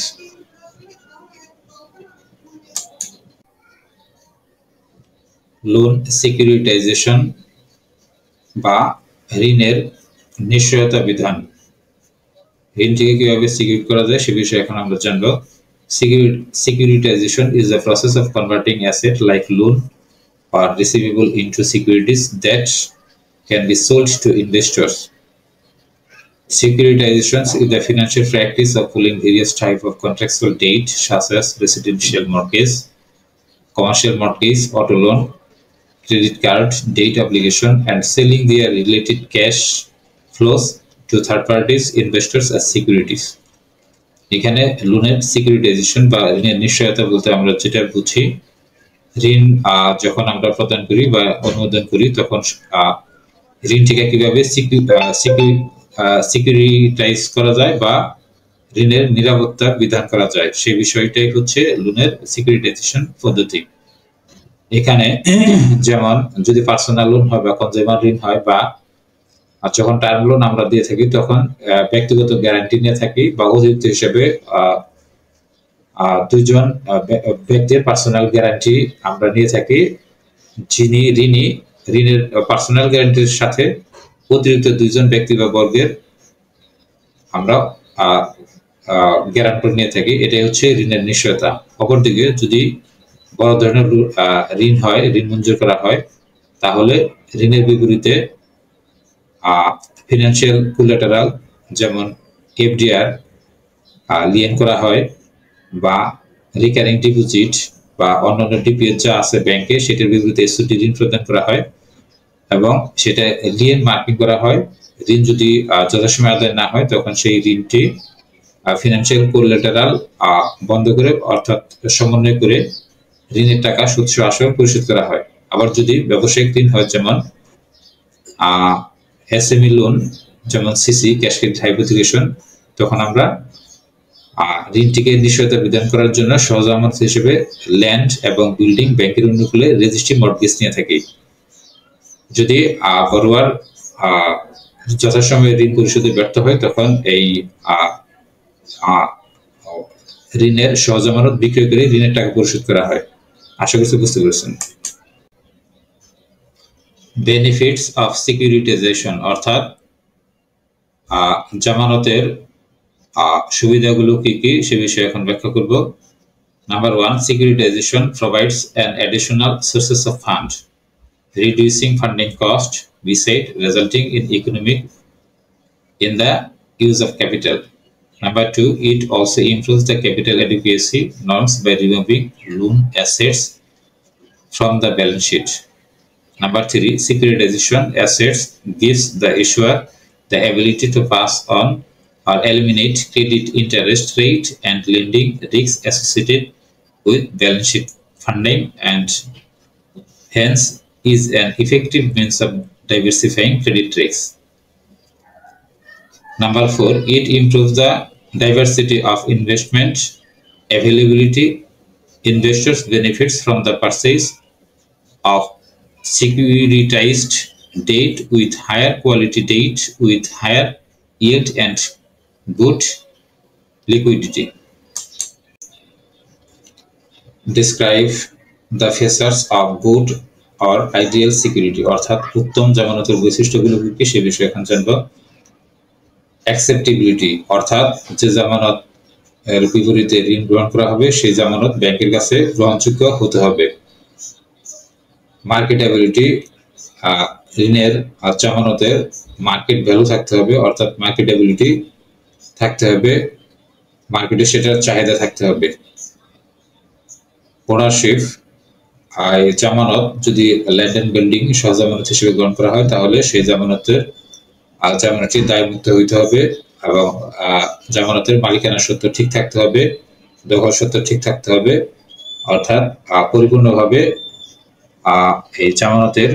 Loan securitisation বা ঋণের নিশ্চয়তা বিধান। ঋণটিকে কিভাবে সিকিউর করা যায় সে বিষয়ে এখন আমরা জানব। Securitization is the process of converting asset like loan or receivable into securities that can be sold to investors. Securitization is the financial practice of pooling various types of contractual debt such as residential mortgage, commercial mortgage, auto loan, credit card, debt obligation, and selling their related cash flows to third parties, investors as securities. এখানে লোনের সিকিউরিটাইজেশন বা ঋণের নিশ্চয়তা বলতে আমরা যেটা বুঝি, ঋণ যখন আমরা প্রদান করি বা অনুমোদন করি তখন ঋণটিকে কিভাবে সিকিউরিটাইজ করা যায় বা ঋণের নিরাপত্তা বিধান করা যায় সেই বিষয়টাই হচ্ছে লোনের সিকিউরিটাইজেশন পদ্ধতি। এখানে যেমন যদি পার্সোনাল লোন হয় বা কনজিউমার ঋণ হয় বা যখন টার্ম লোন আমরা দিয়ে থাকি তখন ব্যক্তিগত গ্যারান্টি নিয়ে থাকি বা অতিরিক্ত হিসেবে দুইজন ব্যক্তির পার্সোনাল গ্যারান্টি আমরা নিয়ে থাকি, যিনি ঋণের পার্সোনাল গ্যারান্টির সাথে অতিরিক্ত দুইজন ব্যক্তি বা বর্গের আমরা গ্যারান্টর নিয়ে থাকি। এটাই হচ্ছে ঋণের নিশ্চয়তা। অপরদিকে যদি বড় ধরনের ঋণ হয়, ঋণ মঞ্জুর করা হয়, তাহলে ঋণের বিপরীতে ফিনান্সিয়াল কোলাটেরাল যেমন এফডিআর লিয়েন করা হয় বা রিকারিং ডিপোজিট বা অন্যান্য ডিপিএস যা আছে ব্যাংকে সেটার বিপরীতে এসওটি ঋণ প্রদান করা হয়। এবং সেটা ঋণ মার্কিং করা হয়। ঋণ যদি যথাসময়ে আদায় না হয় তখন সেই ঋণটি ফিনান্সিয়াল কোলাটেরাল বন্ধ করে অর্থাৎ সমন্বয় করে ঋণের টাকা সুদ সহ আসল পরিশোধ করা হয়। আবার যদি ব্যবসায়িক ঋণ হয় যেমন এসএমই লোন যেমন সিসি ক্যাশ ক্রেডিট হাইপোথিকেশন, তখন আমরা ঋণটিকে নিশ্চয়তা বিধান করার জন্য সহজ আমানত হিসেবে ল্যান্ড এবং বিল্ডিং ব্যাংকের অনুকূলে রেজিস্ট্রি মর্টগেজ নিয়ে থাকি। যদি বড়োয়ার যথাসময়ে ঋণ পরিশোধে ব্যর্থ হয় তখন এই ঋণের সহজ আমানত বিক্রয় করে ঋণের টাকা পরিশোধ করা হয়। আশা করছি বুঝতে পেরেছেন। বেনিফিটস অফ সিকিউরিটাইজেশন অর্থাৎ জামানতের সুবিধাগুলো কি কি সে বিষয়ে এখন ব্যাখ্যা করব। Number 1, securitization provides an additional sources of fund, reducing funding cost, we said, resulting in economic in the use of capital. Number 2, it also improves the capital adequacy norms by removing loan assets from the balance sheet. Number 3, securitization assets gives the issuer the ability to pass on or eliminate credit interest rate and lending risks associated with balance sheet funding, and hence is an effective means of diversifying credit risks. Number 4, it improves the diversity of investment availability. Investors benefits from the purchase of securitized debt with higher quality debt with higher yield and good liquidity. Describe the features of good or ideal security অর্থাৎ উত্তম জামানতের বৈশিষ্ট্যগুলো কি সে বিষয়ে এখন জানব। অ্যাকসেপ্টেবিলিটি অর্থাৎ যে জামানত এর বিপরীতে ঋণ গ্রহণ করা হবে সেই জামানত ব্যাংকের কাছে গ্রহণযোগ্য হতে হবে। মার্কেটেবিলিটি ঋণের জামানতের মার্কেট ভ্যালু থাকতে হবে অর্থাৎ মার্কেটেবিলিটি থাকতে হবে, মার্কেটে সেটার চাহিদা থাকতে হবে। ওনারশিপ জামানত যদি ল্যান্ড এন্ড বিল্ডিং সহ জামানত হিসেবে গ্রহণ করা হয় তাহলে সেই জামানতটি দায়মুক্ত হইতে হবে এবং জামানতের মালিকানা সত্ত্ব ঠিক থাকতে হবে, দখল সত্ত্ব ঠিক থাকতে হবে, অর্থাৎ পরিপূর্ণভাবে এই জামানতের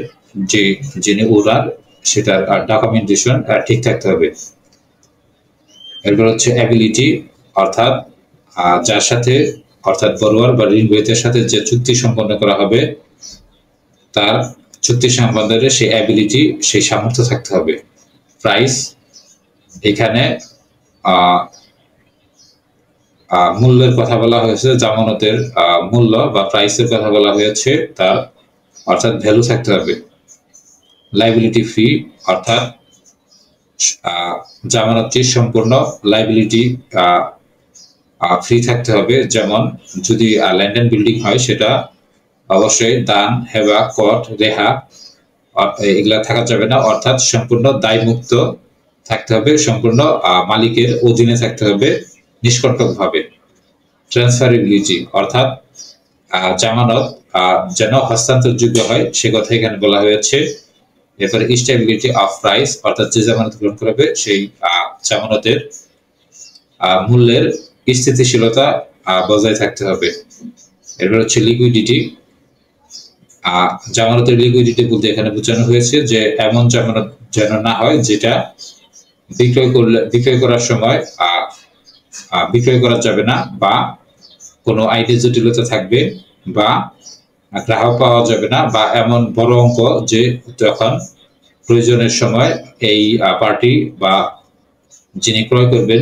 যিনি ওনার সেটার ডকুমেন্টেশন ঠিক থাকতে হবে। এরপর হচ্ছে অ্যাবিলিটি অর্থাৎ যার সাথে অর্থাৎ বড়োয়ার বা ঋণ গ্রহীতার সাথে যে চুক্তি সম্পন্ন করা হবে তার চুক্তি সম্পাদনের সেই অ্যাবিলিটি সেই সামর্থ্য থাকতে হবে। প্রাইস এখানে মূল্যের কথা বলা হয়েছে, জামানতের মূল্য বা প্রাইসের কথা বলা হয়েছে, তার অর্থাৎ ভ্যালু থাকতে হবে। লাইবিলিটি ফ্রি অর্থাৎ জামানতটি সম্পূর্ণ লাইবিলিটি ফ্রি থাকতে হবে। যেমন যদি ল্যান্ড এন্ড বিল্ডিং হয় সেটা অবশ্যই দান, হেবা, কর, রেহা এগুলা থাকা যাবে না, অর্থাৎ সম্পূর্ণ দায়মুক্ত থাকতে হবে, সম্পূর্ণ মালিকের অধীনে থাকতে হবে নিষ্কণ্টক ভাবে। ট্রান্সফারেবিলিটি অর্থাৎ জামানত যেন হস্তান্তরযোগ্য হয় সে কথা এখানে বলা হয়েছে। এরপরে স্টেবিলিটি অফ প্রাইস অর্থাৎ যে জামানত গ্রহণ করবে সেই জামানতের মূল্যের স্থিতিশীলতা বজায় থাকতে হবে। এরপর হচ্ছে লিকুইডিটি, জামানতের লিকুইডিটি বলতে এখানে বোঝানো হয়েছে যে এমন জামানত যেন না হয় যেটা বিক্রয় করার সময় বিক্রয় করা যাবে না, বা কোনো আইনি জটিলতা থাকবে, বা গ্রাহক পাওয়া যাবে না, বা এমন বড় অঙ্ক যে তখন প্রয়োজনের সময় এই পার্টি বা যিনি ক্রয় করবেন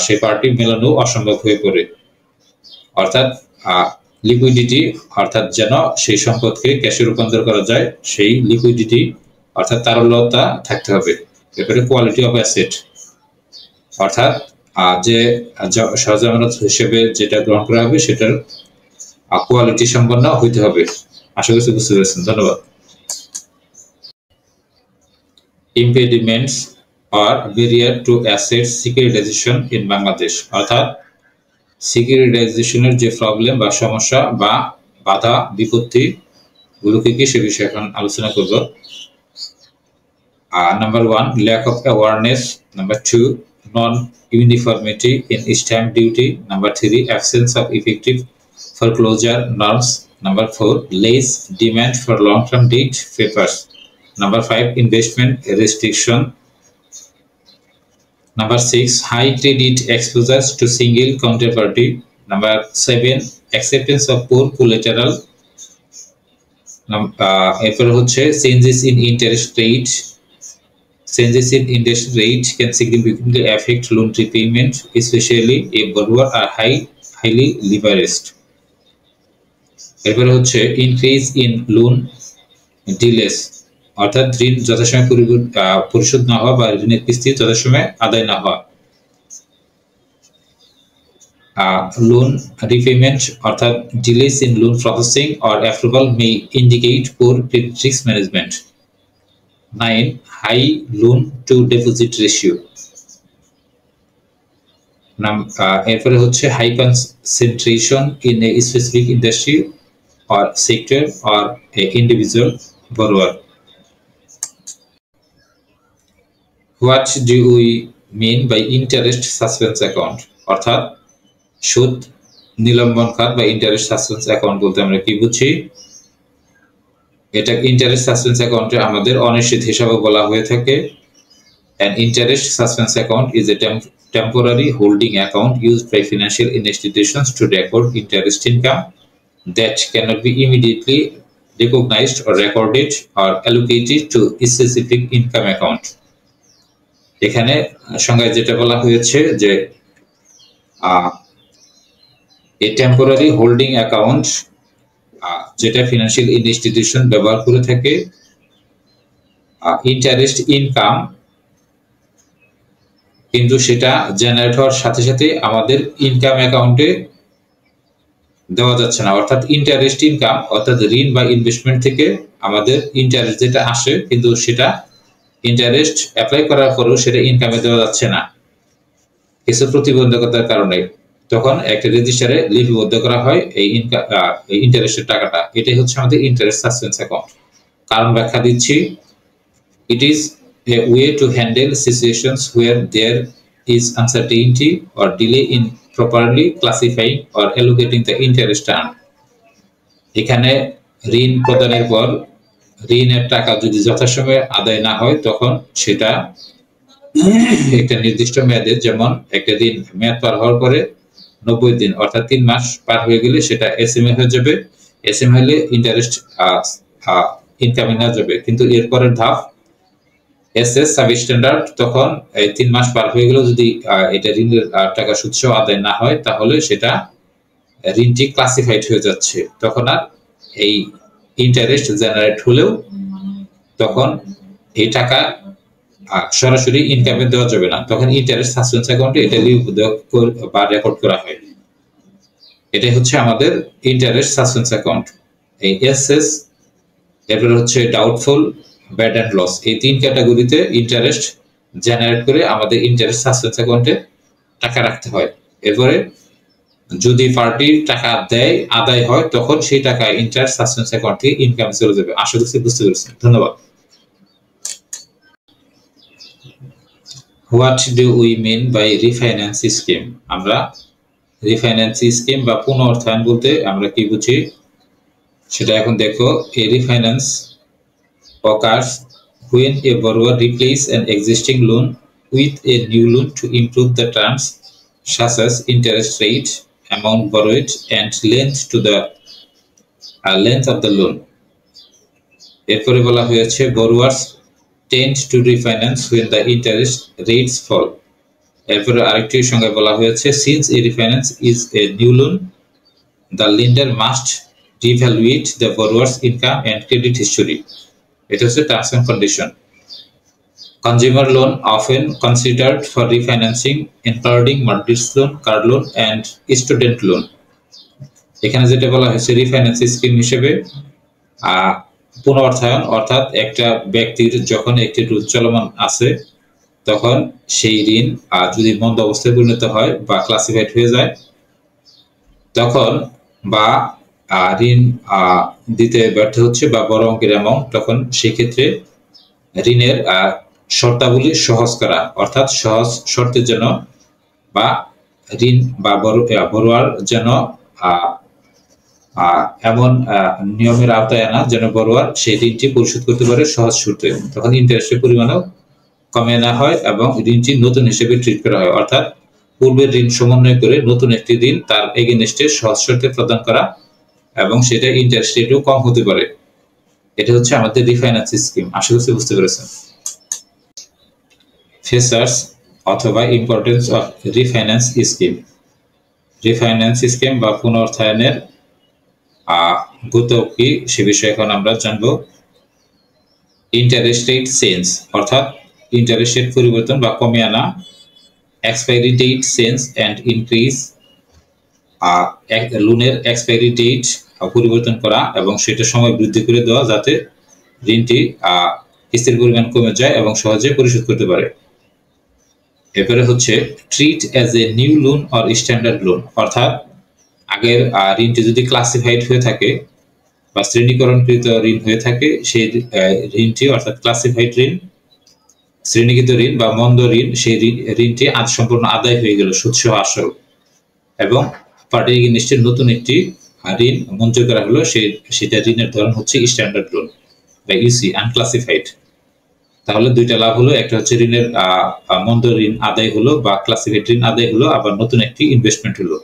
সেই পার্টি মেলানো অসম্ভব হয়ে পড়ে। অর্থাৎ লিকুইডিটি অর্থাৎ যেন সেই সম্পদকে ক্যাশে রূপান্তর করা যায় সেই লিকুইডিটি অর্থাৎ তারল্যতা থাকতে হবে। এরপরে কোয়ালিটি অফ অ্যাসেট অর্থাৎ যে সহজামানত হিসেবে যেটা গ্রহণ করা হবে সেটার কোয়ালিটি সম্পন্ন হইতে হবে। আশা করছি বুঝতে পেরেছেন। ধন্যবাদ। Impediments or barrier to asset securitization in Bangladesh অর্থাৎ সিকিউরিটাইজেশনের যে প্রবলেম বা সমস্যা বা বাধা বিপত্তি গুলোকে কি সে বিষয়ে এখন আলোচনা করব। Number one, lack of awareness. Number two, non-uniformity in stamp duty. Number three, absence of effective foreclosure norms. Number four, less demand for long-term debt papers. Number five, investment restriction. Number six, high credit exposures to single counterparty. Number seven, acceptance of poor collateral. এরপরে হচ্ছে changes in interest rate. Changes in interest rate can significantly affect loan repayment, especially if borrowers are highly leveraged. এরপরে হচ্ছে increase in loan delays, অর্থাৎ ঋণ যথাসময়ে পরিশোধ না হওয়া বা ঋণের কিস্তি যথাসময়ে আদায় না হওয়া। Loan repayment অর্থাৎ delays in loan processing or approval may indicate poor credit risk management. 9. High loan to deposit ratio. এরপরে হচ্ছে high concentration in a specific industry or sector or a individual borrower. What do we mean by interest suspense account? অর্থাৎ সুদ নিলম্বন খাত বা ইন্টারেস্ট সাসপেন্স অ্যাকাউন্ট বলতে আমরা কি বুঝি? এটা ইন্টারেস্ট সাসপেন্স অ্যাকাউন্টে আমাদের অনিশ্চিত হিসাবও বলা হয়ে থাকে। An interest suspense account is a temporary holding account used by financial institutions to record interest income that cannot be immediately recognized or recorded or allocated to a specific income account. এখানে সংজ্ঞায় যেটা বলা হয়েছে যে a temporary holding account যেটা ফিনান্সিয়াল ইনস্টিটিউশন ব্যবহার করে থাকে ইন্টারেস্ট ইনকাম, কিন্তু সেটা জেনারেট হওয়ার সাথে সাথে আমাদের ইনকাম অ্যাকাউন্টে দেওয়া যাচ্ছে না। অর্থাৎ ইন্টারেস্ট ইনকাম অর্থাৎ ঋণ বা ইনভেস্টমেন্ট থেকে আমাদের ইন্টারেস্ট যেটা আসে কিন্তু সেটা ইন্টারেস্ট অ্যাপ্লাই করার পরেও সেটা ইনকামে দেওয়া যাচ্ছে না কিছু প্রতিবন্ধকতার কারণে। তখন একটা রেজিস্টারে লিপিবদ্ধ করা হয় এই ইন্টারেস্টের টাকাটা। এটাই হচ্ছে আমাদের ইন্টারেস্ট সাসপেন্স অ্যাকাউন্ট। কারণ ব্যাখ্যা দিচ্ছি, it is a way to handle situations where there is uncertainty or delay in properly classifying or allocating the interest earn. এখানে ঋণ প্রদানের পর ঋণের টাকা যদি যথাসময়ে আদায় না হয় তখন সেটা একটা নির্দিষ্ট মেয়াদে, যেমন একটা ঋণ মেয়াদ পার হওয়ার পরে 90 দিন অর্থাৎ 3 মাস পার হয়ে গেলে সেটা এসএমএ হয়ে যাবে। এসএমএ হলে ইন্টারেস্ট ইনকামে নেওয়া যাবে। কিন্তু এরপরের ধাপ এসএস সাব স্ট্যান্ডার্ড, তখন এই 3 মাস পার হয়ে গেলেও যদি এটা ঋণের টাকা সুদসহ আদায় না হয় তাহলে সেটা ঋণটি ক্লাসিফাইড হয়ে যাচ্ছে। তখন আর এই ইন্টারেস্ট জেনারেট হলেও তখন এই টাকা সরাসরি ইনকামে দেওয়া যাবে না। তখন ইন্টারেস্ট সাসপেন্স অ্যাকাউন্টে এটা লিপিবদ্ধ বা রেকর্ড করা হয়। এটাই হচ্ছে আমাদের ইন্টারেস্ট সাসপেন্স অ্যাকাউন্ট। এই এসএস, এরপরে হচ্ছে ডাউটফুল, ব্যাড অ্যান্ড লস, এই 3 ক্যাটাগরিতে ইন্টারেস্ট জেনারেট করে আমাদের ইন্টারেস্ট সাসপেন্স অ্যাকাউন্টে টাকা রাখতে হয়। এরপরে যদি পার্টি টাকা দেয় আদায় হয় তখন সেই টাকা ইন্টারেস্ট সাসপেন্স অ্যাকাউন্ট থেকে ইনকামে চলে যাবে। আশা করছি বুঝতে পেরেছেন। ধন্যবাদ। What do we mean by refinance scheme? আমরা রিফাইন্যান্স স্কিম বা পুনর্অর্থায়ন বলতে আমরা কি বুঝি সেটা এখন দেখো। A refinance occurs when a borrower replaces an existing loan with a new loan to improve the terms such as interest rate, amount borrowed, and length to the length of the loan. এরপরে বলা হয়েছে borrowers tend to refinance when the interest rates fall. এরপরে আরেকটি সংজ্ঞা বলা হয়েছে, since a refinance is a new loan, the lender must reevaluate the borrower's income and credit history. It is a terms and condition. Consumer loan often considered for refinancing, including mortgage loan, car loan, and student loan. এখানে যেটা বলা হয়েছে রিফাইন্যান্স স্কিম হিসেবে পুনর্অর্থায়ন, অর্থাৎ একটা ব্যক্তির যখন একটি ঋণ চলমান আছে তখন সেই ঋণ যদি মন্দ অবস্থায় পরিণত হয় বা ক্লাসিফাইড হয়ে যায় তখন, বা ঋণ দিতে ব্যর্থ হচ্ছে বা বড় অঙ্কের অ্যামাউন্ট, তখন সেই ক্ষেত্রে ঋণের শর্তাবলী সহজ করা, অর্থাৎ সহজ শর্তের জন্য বা ঋণ বা বড়োয়ার যেন এমন নিয়মের আওতায় আনা যেন বড়োয়ার সেই ঋণটি পরিশোধ করতে পারে সহজ শর্তে। তখন ইন্টারেস্টের পরিমাণও কমে আনা হয় এবং ঋণটি নতুন হিসেবে ট্রিট করা হয়, অর্থাৎ পূর্বের ঋণ সমন্বয় করে নতুন একটি ঋণ তার এগেইনস্টে সহজ শর্তে প্রদান করা এবং সেটা ইন্টারেস্ট রেটও কম হতে পারে। এটা হচ্ছে আমাদের রিফাইন্যান্স স্কিম। আশা করছি বুঝতে পেরেছেন। ফিচার্স অথবা importance of refinance scheme. Refinance scheme বা পুনরুত্থানের গুরুত্ব কি সে বিষয়ে এখন আমরা জানব। ইন্টারেস্ট রেট চেঞ্জ, অর্থাৎ ইন্টারেস্ট রেট পরিবর্তন বা কমে আনা। Expiry date change and increase, লোনের এক্সপায়ারি ডেট পরিবর্তন করা এবং সেটা সময় বৃদ্ধি করে দেওয়া যাতে ঋণটি কিস্তির পরিমাণ কমে যায় এবং সহজে পরিশোধ করতে পারে। এরপরে হচ্ছে treat as a new loan or standard loan, অর্থাৎ আগের ঋণটি যদি ক্লাসিফাইড হয়ে থাকে বা শ্রেণীকরণকৃত ঋণ হয়ে থাকে, সেই ঋণটি অর্থাৎ ক্লাসিফাইড ঋণ, শ্রেণীকৃত ঋণ বা মন্দ ঋণ, সেই ঋণটি আজ সম্পূর্ণ আদায় হয়ে গেল সুদসহ আসল এবং পার্টির এগেইনস্টে নতুন একটি ঋণ মঞ্জুর করা হলো, সেটা ঋণের ধরন হচ্ছে স্ট্যান্ডার্ড লোন বা ইউসি আনক্লাসিফাইড। তাহলে দুইটা লাভ হলো, একটা হচ্ছে ঋণের মন্দ ঋণ আদায় হলো বা ক্লাসিফাইড ঋণ আদায় হলো, আবার নতুন একটি ইনভেস্টমেন্ট হলো।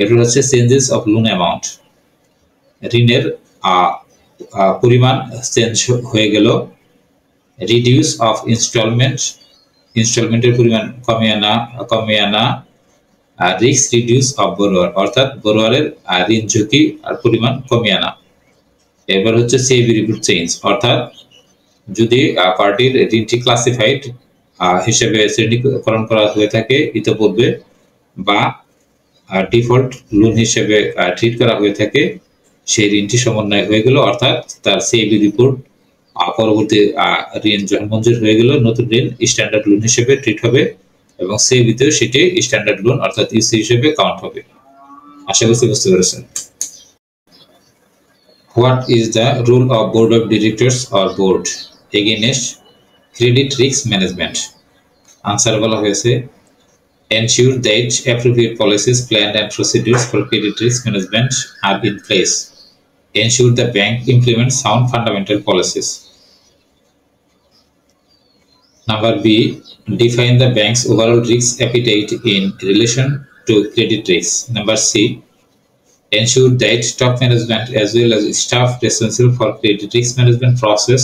এরপর হচ্ছে চেঞ্জেস অফ লোন অ্যামাউন্ট, ঋণের পরিমাণ চেঞ্জ হয়ে গেল। রিডিউস অফ ইনস্টলমেন্টের পরিমাণ কমে আনা। রিস্ক রিডিউস অফ বরোয়ার, অর্থাৎ বরোয়ারের ঋণ ঝুঁকি আর পরিমাণ কমে আনা। এবার হচ্ছে সেভিং রিপোর্ট চেঞ্জ, অর্থাৎ যদি পার্টির ঋণটি ক্লাসিফাইড হিসেবে শ্রেণীকরণ করা হয়ে থাকে ইতিপূর্বে বা ডিফল্ট লোন হিসেবে ট্রিট করা হয়ে থাকে, সেই ঋণটি সমন্বয় হয়ে গেল, অর্থাৎ তার সেভিং রিপোর্ট পরবর্তী ঋণ যখন মঞ্জুর হয়ে গেল নতুন ঋণ স্ট্যান্ডার্ড লোন হিসেবে ট্রিট হবে এবং সেভিতেও সেটি স্ট্যান্ডার্ড লোন অর্থাৎ ইউসি হিসেবে কাউন্ট হবে। আশা করছি বুঝতে পেরেছেন। What is the role of board of directors or board against credit risk management? Answer বলা হয়েছে ensure that appropriate policies, plan and procedures for credit risk management are in place. Ensure the bank implements sound fundamental policies. Number B, define the bank's overall risk appetite in relation to credit risk. Number C, ensure that top management as well as staff responsible for credit risk management process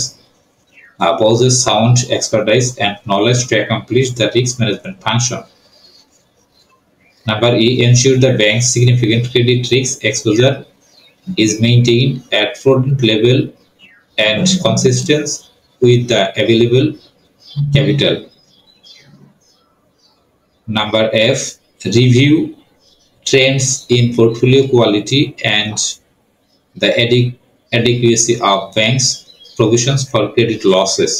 possess sound expertise and knowledge to accomplish the risk management function. Number E, ensure the bank's significant credit risk exposure is maintained at prudent level and consistent with the available capital. Number F, review trends in portfolio quality and the adequacy of banks' provisions for credit losses.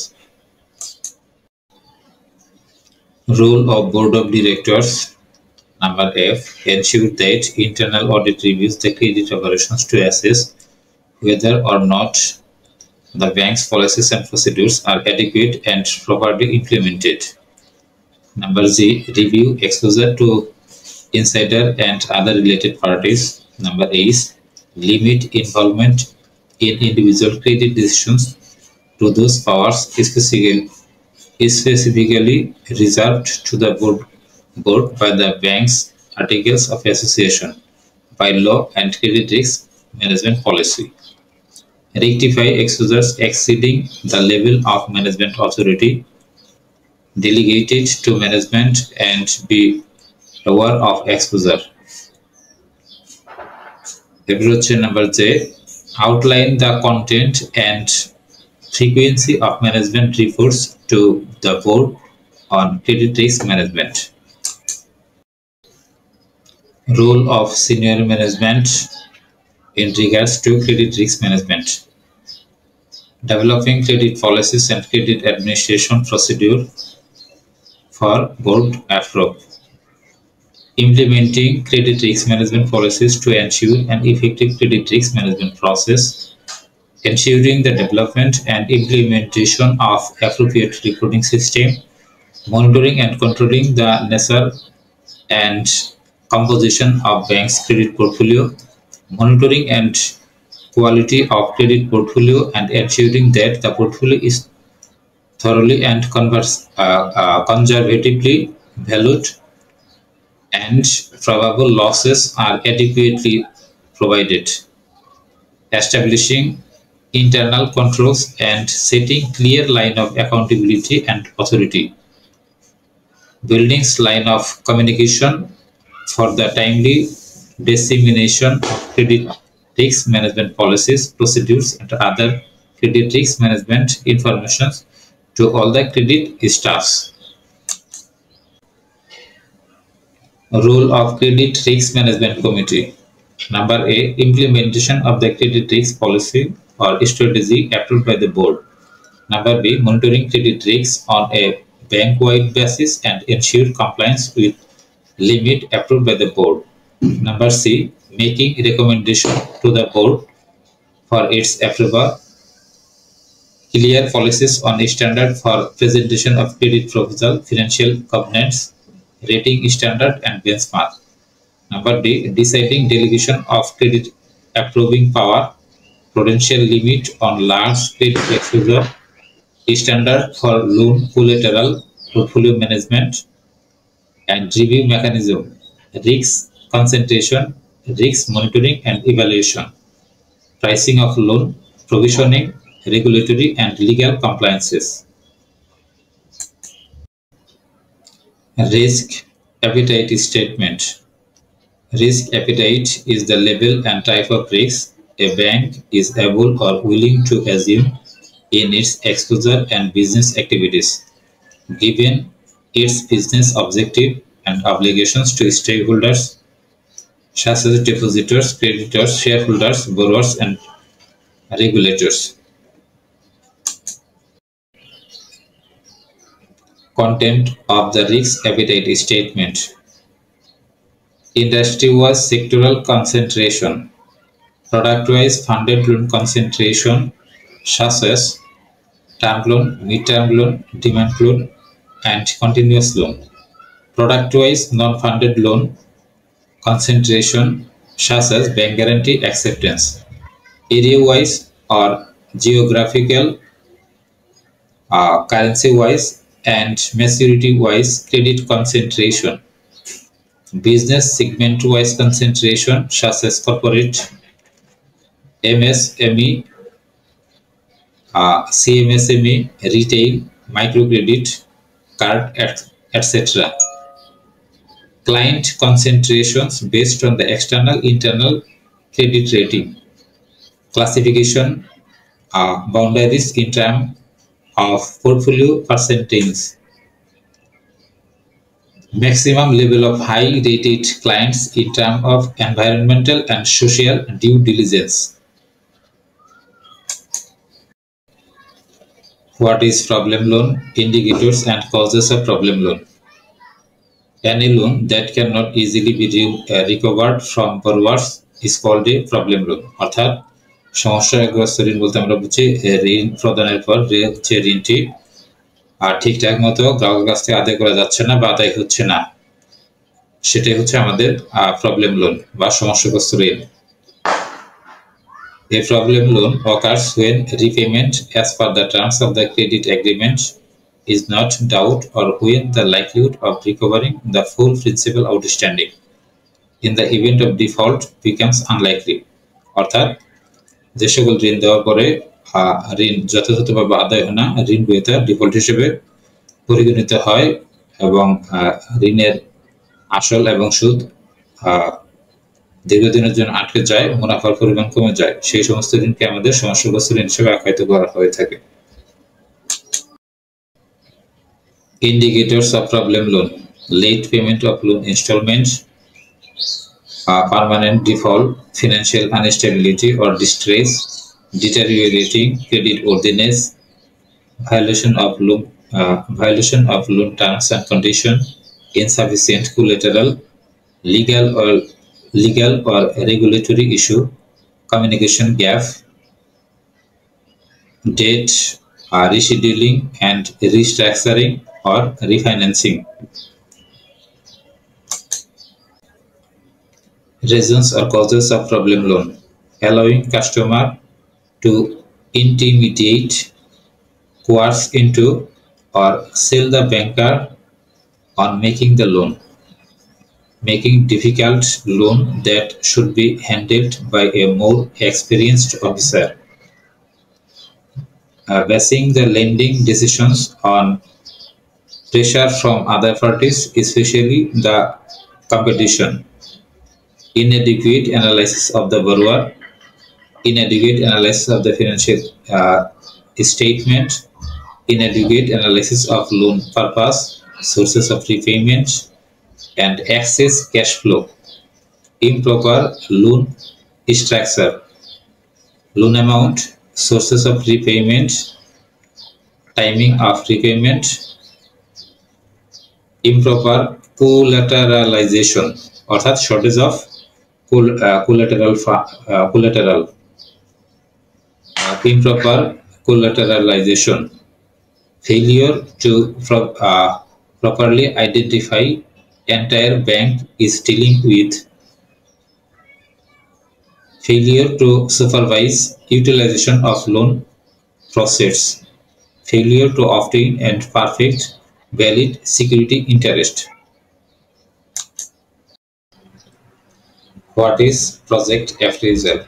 Role of board of directors. Number F, ensure that internal audit reviews the credit operations to assess whether or not the bank's policies and procedures are adequate and properly implemented. Number Z, review exposure to insider and other related parties. Number A, limit involvement in individual credit decisions to those powers specifically reserved to the board by the bank's articles of association, by law and credit risk management policy. Rectify exposures exceeding the level of management authority delegated to management and be aware of exposure. Number J, outline the content and frequency of management reports to the board on credit risk management. Role of senior management in regards to credit risk management. Developing credit policies and credit administration procedure for board approval. Implementing credit risk management policies to ensure an effective credit risk management process. ensuring the development and implementation of appropriate reporting system, monitoring and controlling the nature and composition of bank's credit portfolio, monitoring and quality of credit portfolio, and ensuring that the portfolio is thoroughly and conservatively valued and probable losses are adequately provided, establishing internal controls and setting clear line of accountability and authority, building line of communication for the timely dissemination of credit risk management policies, procedures, and other credit risk management information to all the credit staffs. Role of Credit Risk Management Committee. Number A. Implementation of the credit risk policy or strategy approved by the board. Number B. Monitoring credit risks on a bank-wide basis and ensure compliance with limit approved by the board. Number C. Making recommendation to the board for its approval. Clear policies on standard for presentation of credit proposal, financial covenants, rating standard, and benchmark. Number D. Deciding delegation of credit approving power, prudential limit on large credit exposure, standard for loan collateral, portfolio management, and review mechanism, risk concentration, risk monitoring and evaluation, pricing of loan, provisioning, regulatory and legal compliances. Risk appetite statement. Risk appetite is the level and type of risk a bank is able or willing to assume in its exposure and business activities, given its business objective and obligations to stakeholders such as depositors, creditors, shareholders, borrowers, and regulators. Content of the risk appetite statement. Industry-wise sectoral concentration, product-wise funded loan concentration such as term loan, mid-term loan, demand loan, and continuous loan. Product-wise non-funded loan concentration such as bank guarantee acceptance. Area-wise or geographical, currency-wise, and maturity-wise credit concentration. Business segment-wise concentration such as corporate, MSME, CMSME, retail, microcredit, card, etc. Client concentrations based on the external internal credit rating. Classification, boundaries in terms of portfolio percentage. Maximum level of high rated clients in terms of environmental and social due diligence. What is problem loan? Indicators and causes of problem loan. Any loan that cannot easily be recovered from borrowers is called a problem loan. অর্থাৎ সমস্যাগ্রস্ত ঋণ বলতে আমরা বুঝি ঋণ প্রদানের পর যে ঋণটি ঠিকঠাক মতো গ্রাহকের কাছ থেকে আদায় করা যাচ্ছে না বা আদায় হচ্ছে না, সেটাই হচ্ছে আমাদের প্রবলেম লোন বা সমস্যাগ্রস্ত ঋণ। A problem loan occurs when repayment as per the terms of the credit agreement is not doubt or when the likelihood of recovering the full principal outstanding in the event of default becomes unlikely. অর্থাৎ যে সকল ঋণ দেওয়ার পরে ঋণ যথাযথভাবে আদায় হয় না, ঋণ গ্রহীতা ডিফল্ট হিসেবে পরিগণিত হয় এবং ঋণের আসল এবং সুদ দীর্ঘদিনের জন্য আটকে যায়, মুনাফার পরিমাণ কমে যায়, সেই সমস্ত ঋণকে আমাদের সমস্যাগ্রস্ত ঋণ হিসেবে আখ্যায়িত করা হয়ে থাকে। Indicators of problem loan: late payment of loan installments, permanent default, financial instability or distress, deteriorating credit worthiness, violation of loan terms and conditions, insufficient collateral, legal or regulatory issue, communication gap, debt rescheduling and restructuring or refinancing. Reasons or causes of problem loan: allowing customer to intimidate, coerce into, or sell the banker on making the loan, making difficult loan that should be handled by a more experienced officer, basing the lending decisions on pressure from other parties, especially the competition, inadequate analysis of the borrower, inadequate analysis of the financial statement, inadequate analysis of loan purpose, sources of repayment, and excess cash flow, improper loan structure, loan amount, sources of repayment, timing of repayment, improper collateralization অর্থাৎ shortage of collateral, improper collateralization, failure to properly identify entire bank is dealing with, failure to supervise utilization of loan proceeds, failure to obtain and perfect valid security interest. What is project appraisal?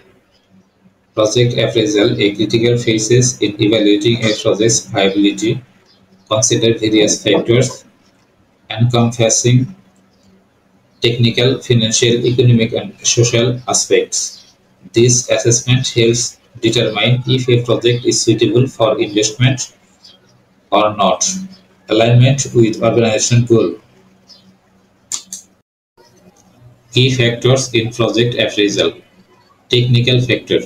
Project appraisal, a critical phase in evaluating a project's viability, consider various factors encompassing technical, financial, economic, and social aspects. This assessment helps determine if a project is suitable for investment or not. Alignment with organization goal. Key factors in project appraisal. Technical factor.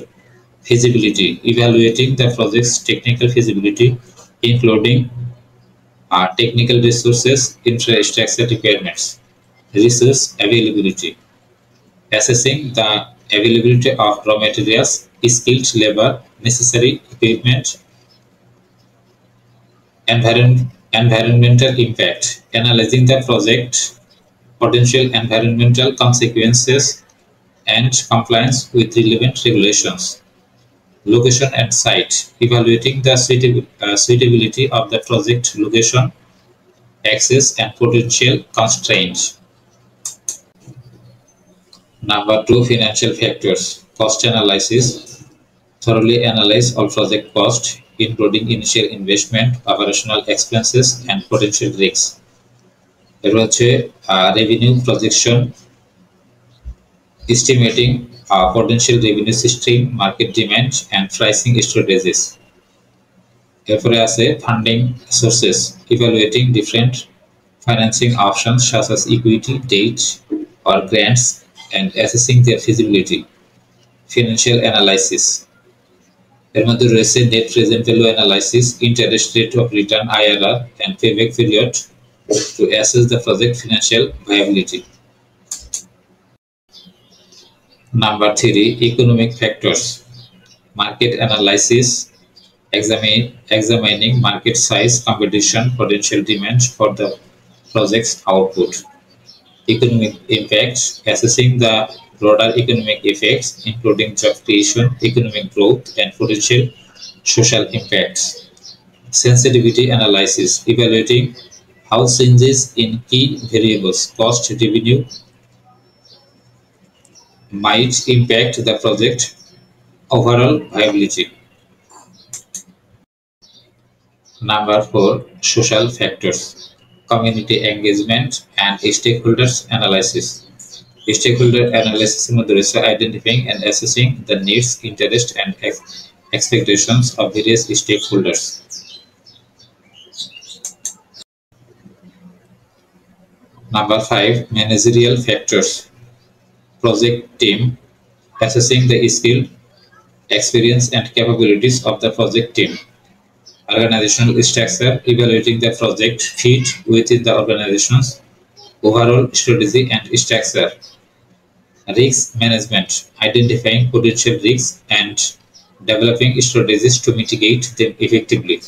Feasibility. Evaluating the project's technical feasibility, including technical resources, infrastructure requirements. Resource availability. Assessing the availability of raw materials, skilled labor, necessary equipment, environmental impact, analyzing the project potential environmental consequences and compliance with relevant regulations. Location and site, evaluating the suitability of the project location, access and potential constraints. Number 2, financial factors. Cost analysis, thoroughly analyze all project costs, including initial investment, operational expenses, and potential risks. এরপর হচ্ছে revenue projection, estimating potential revenue stream, market demand, and pricing strategies. এরপরে আছে funding sources, evaluating different financing options such as equity, debt, or grants, and assessing their feasibility. Financial analysis, এর মধ্যে রয়েছে net present value analysis, interest rate of return IRR, and payback period to assess the project financial viability. Number 3, economic factors. Market analysis, examining market size, competition, potential demand for the project's output. Economic impact, assessing the broader economic effects, including job creation, economic growth, and potential social impacts. Sensitivity analysis, evaluating how changes in key variables, cost, revenue, might impact the project overall viability. Number 4, social factors. Community engagement and stakeholders analysis. Stakeholder analysis in identifying and assessing the needs, interests, and expectations of various stakeholders. Number 5, managerial factors. Project team, assessing the skill, experience, and capabilities of the project team. Organizational structure, evaluating the project fit within the organization's overall strategy and structure. Risk management, identifying potential risks and developing strategies to mitigate them effectively.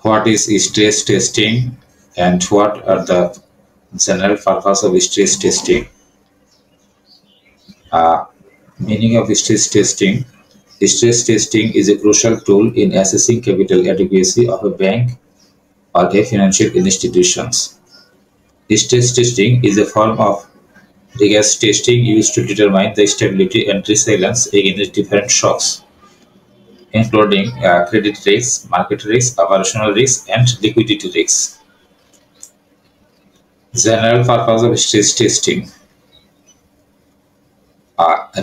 What is stress testing and what are the general purpose of stress testing? Meaning of stress testing. Stress testing is a crucial tool in assessing capital adequacy of a bank or a financial institutions. Stress testing is a form of rigorous testing used to determine the stability and resilience against different shocks, including credit risks, market risks, operational risks, and liquidity risks. General purpose of stress testing: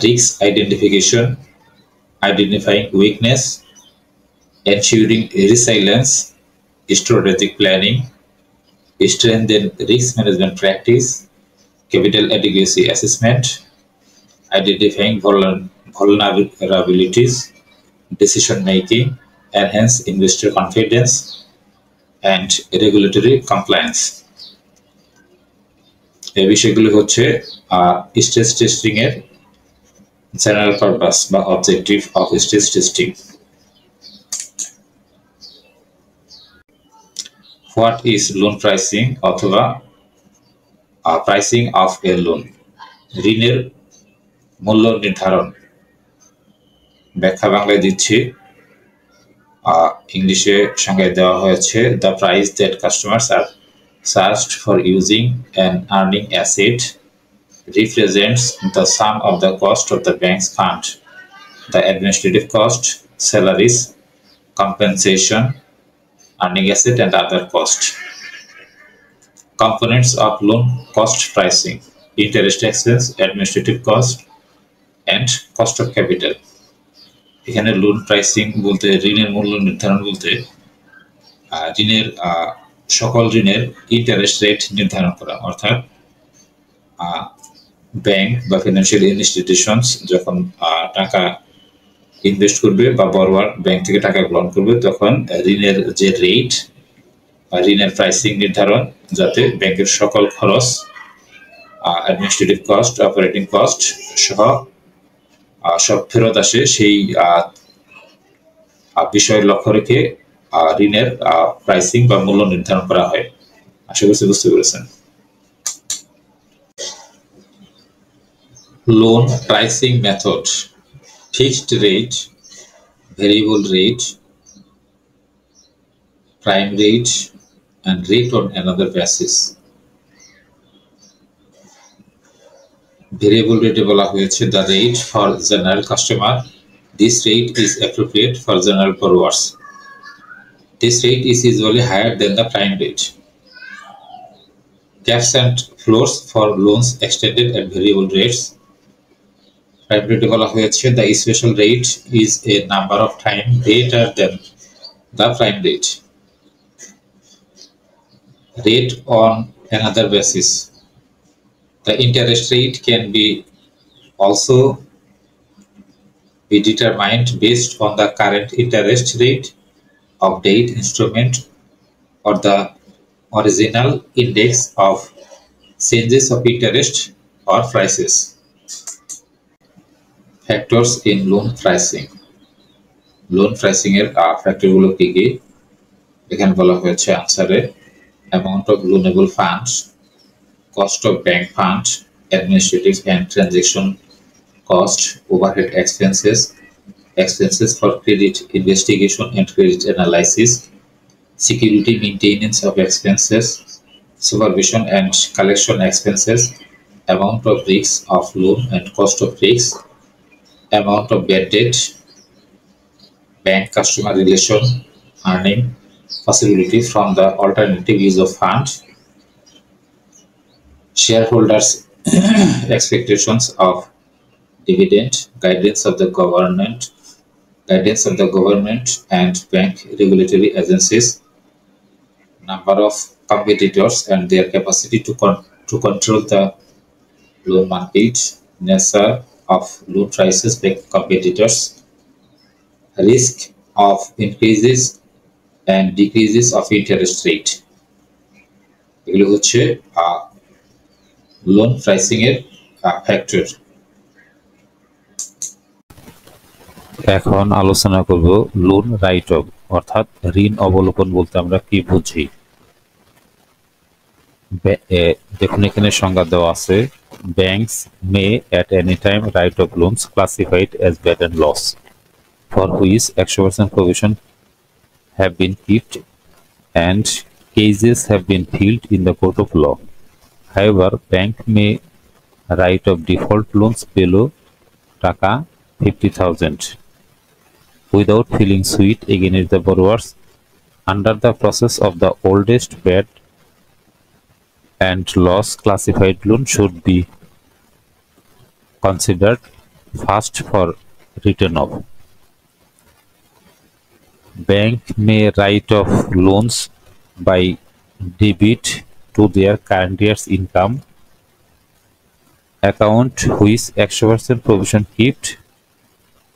risk identification, identifying weakness, ensuring resilience, strategic planning, strengthen risk management practice, capital adequacy assessment, identifying vulnerabilities, decision making, enhance investor confidence, and regulatory compliance. এই বিষয়গুলো হচ্ছে স্ট্রেস টেস্টিং এর জেনারেল পারপাস বা objective of stress testing. What is loan pricing অথবা প্রাইসিং অফ এ লোন? ঋণের মূল্য নির্ধারণ। ব্যাখ্যা বাংলায় দিচ্ছি, ইংলিশে সংজ্ঞা দেওয়া হয়েছে, the price that customers are charged for using an earning asset represents the sum of the cost of the bank's fund, the administrative cost, salaries, compensation, earning asset, and other costs. Components of loan cost pricing: interest expense, administrative cost, and cost of capital. এখানে লোন প্রাইসিং বলতে ঋণের মূল্য নির্ধারণ বলতে সকল ঋণের ইন্টারেস্ট রেট নির্ধারণ করা, অর্থাৎ ব্যাংক বা ফিনান্সিয়াল ইনস্টিটিউশনস যখন টাকা ইনভেস্ট করবে বা বড়োয়ার ব্যাংক থেকে টাকা গ্রহণ করবে তখন ঋণের যে রেট বা ঋণের প্রাইসিং নির্ধারণ, যাতে ব্যাংকের সকল খরচ, অ্যাডমিনিস্ট্রেটিভ কস্ট, অপারেটিং কস্ট সহ সব ফেরত আসে, সেই বিষয়ের লক্ষ্য রেখে ঋণের প্রাইসিং বা মূল্য নির্ধারণ করা হয়। আশা করছি বুঝতে পেরেছেন। Loan pricing method: fixed rate, variable rate, prime rate, and rate on another basis. Variable rate বলা হয়েছে the rate for general customer. This rate is appropriate for general borrowers. This rate is usually higher than the prime rate. Caps and floors for loans extended at variable rates. Prime rate বলা হয়েছে the special rate is a number of times greater than the prime rate. Rate on another basis: the interest rate can also be determined based on the current interest rate of debt instrument or the original index of changes of interest or prices. Factors in loan pricing. Loan pricing এর ফ্যাক্টরগুলো কি কি এখানে বলা হয়েছে আনসারে: amount of loanable funds, cost of bank fund, administrative and transaction cost, overhead expenses, expenses for credit investigation and credit analysis, security maintenance of expenses, supervision and collection expenses, amount of risk of loan and cost of risk, amount of bad debt, bank customer relation, earning possibility from the alternative use of fund, shareholders expectations of dividend, guidance of the government and bank regulatory agencies, number of competitors and their capacity to control the loan market, nature of loan prices by competitors, risk of increases and decreases of interest rate. এগুলো হচ্ছে লোন প্রাইসিং এর ফ্যাক্টর। এখন আলোচনা করব লোন রাইট অফ অর্থাৎ ঋণ অবলোকন বলতে আমরা কি বুঝি। দেখুন এখানে সংজ্ঞা দেওয়া আছে, banks May at any time write off loans classified as bad and loss for which 100% provision have been kept and cases have been filed in the court of law. However, bank may write off default loans below টাকা 50,000 without feeling suit against the borrowers under the process of the oldest bad and loss classified loan should be considered first for return of. Bank may write off loans by debit to their current year's income account which 100% provision kept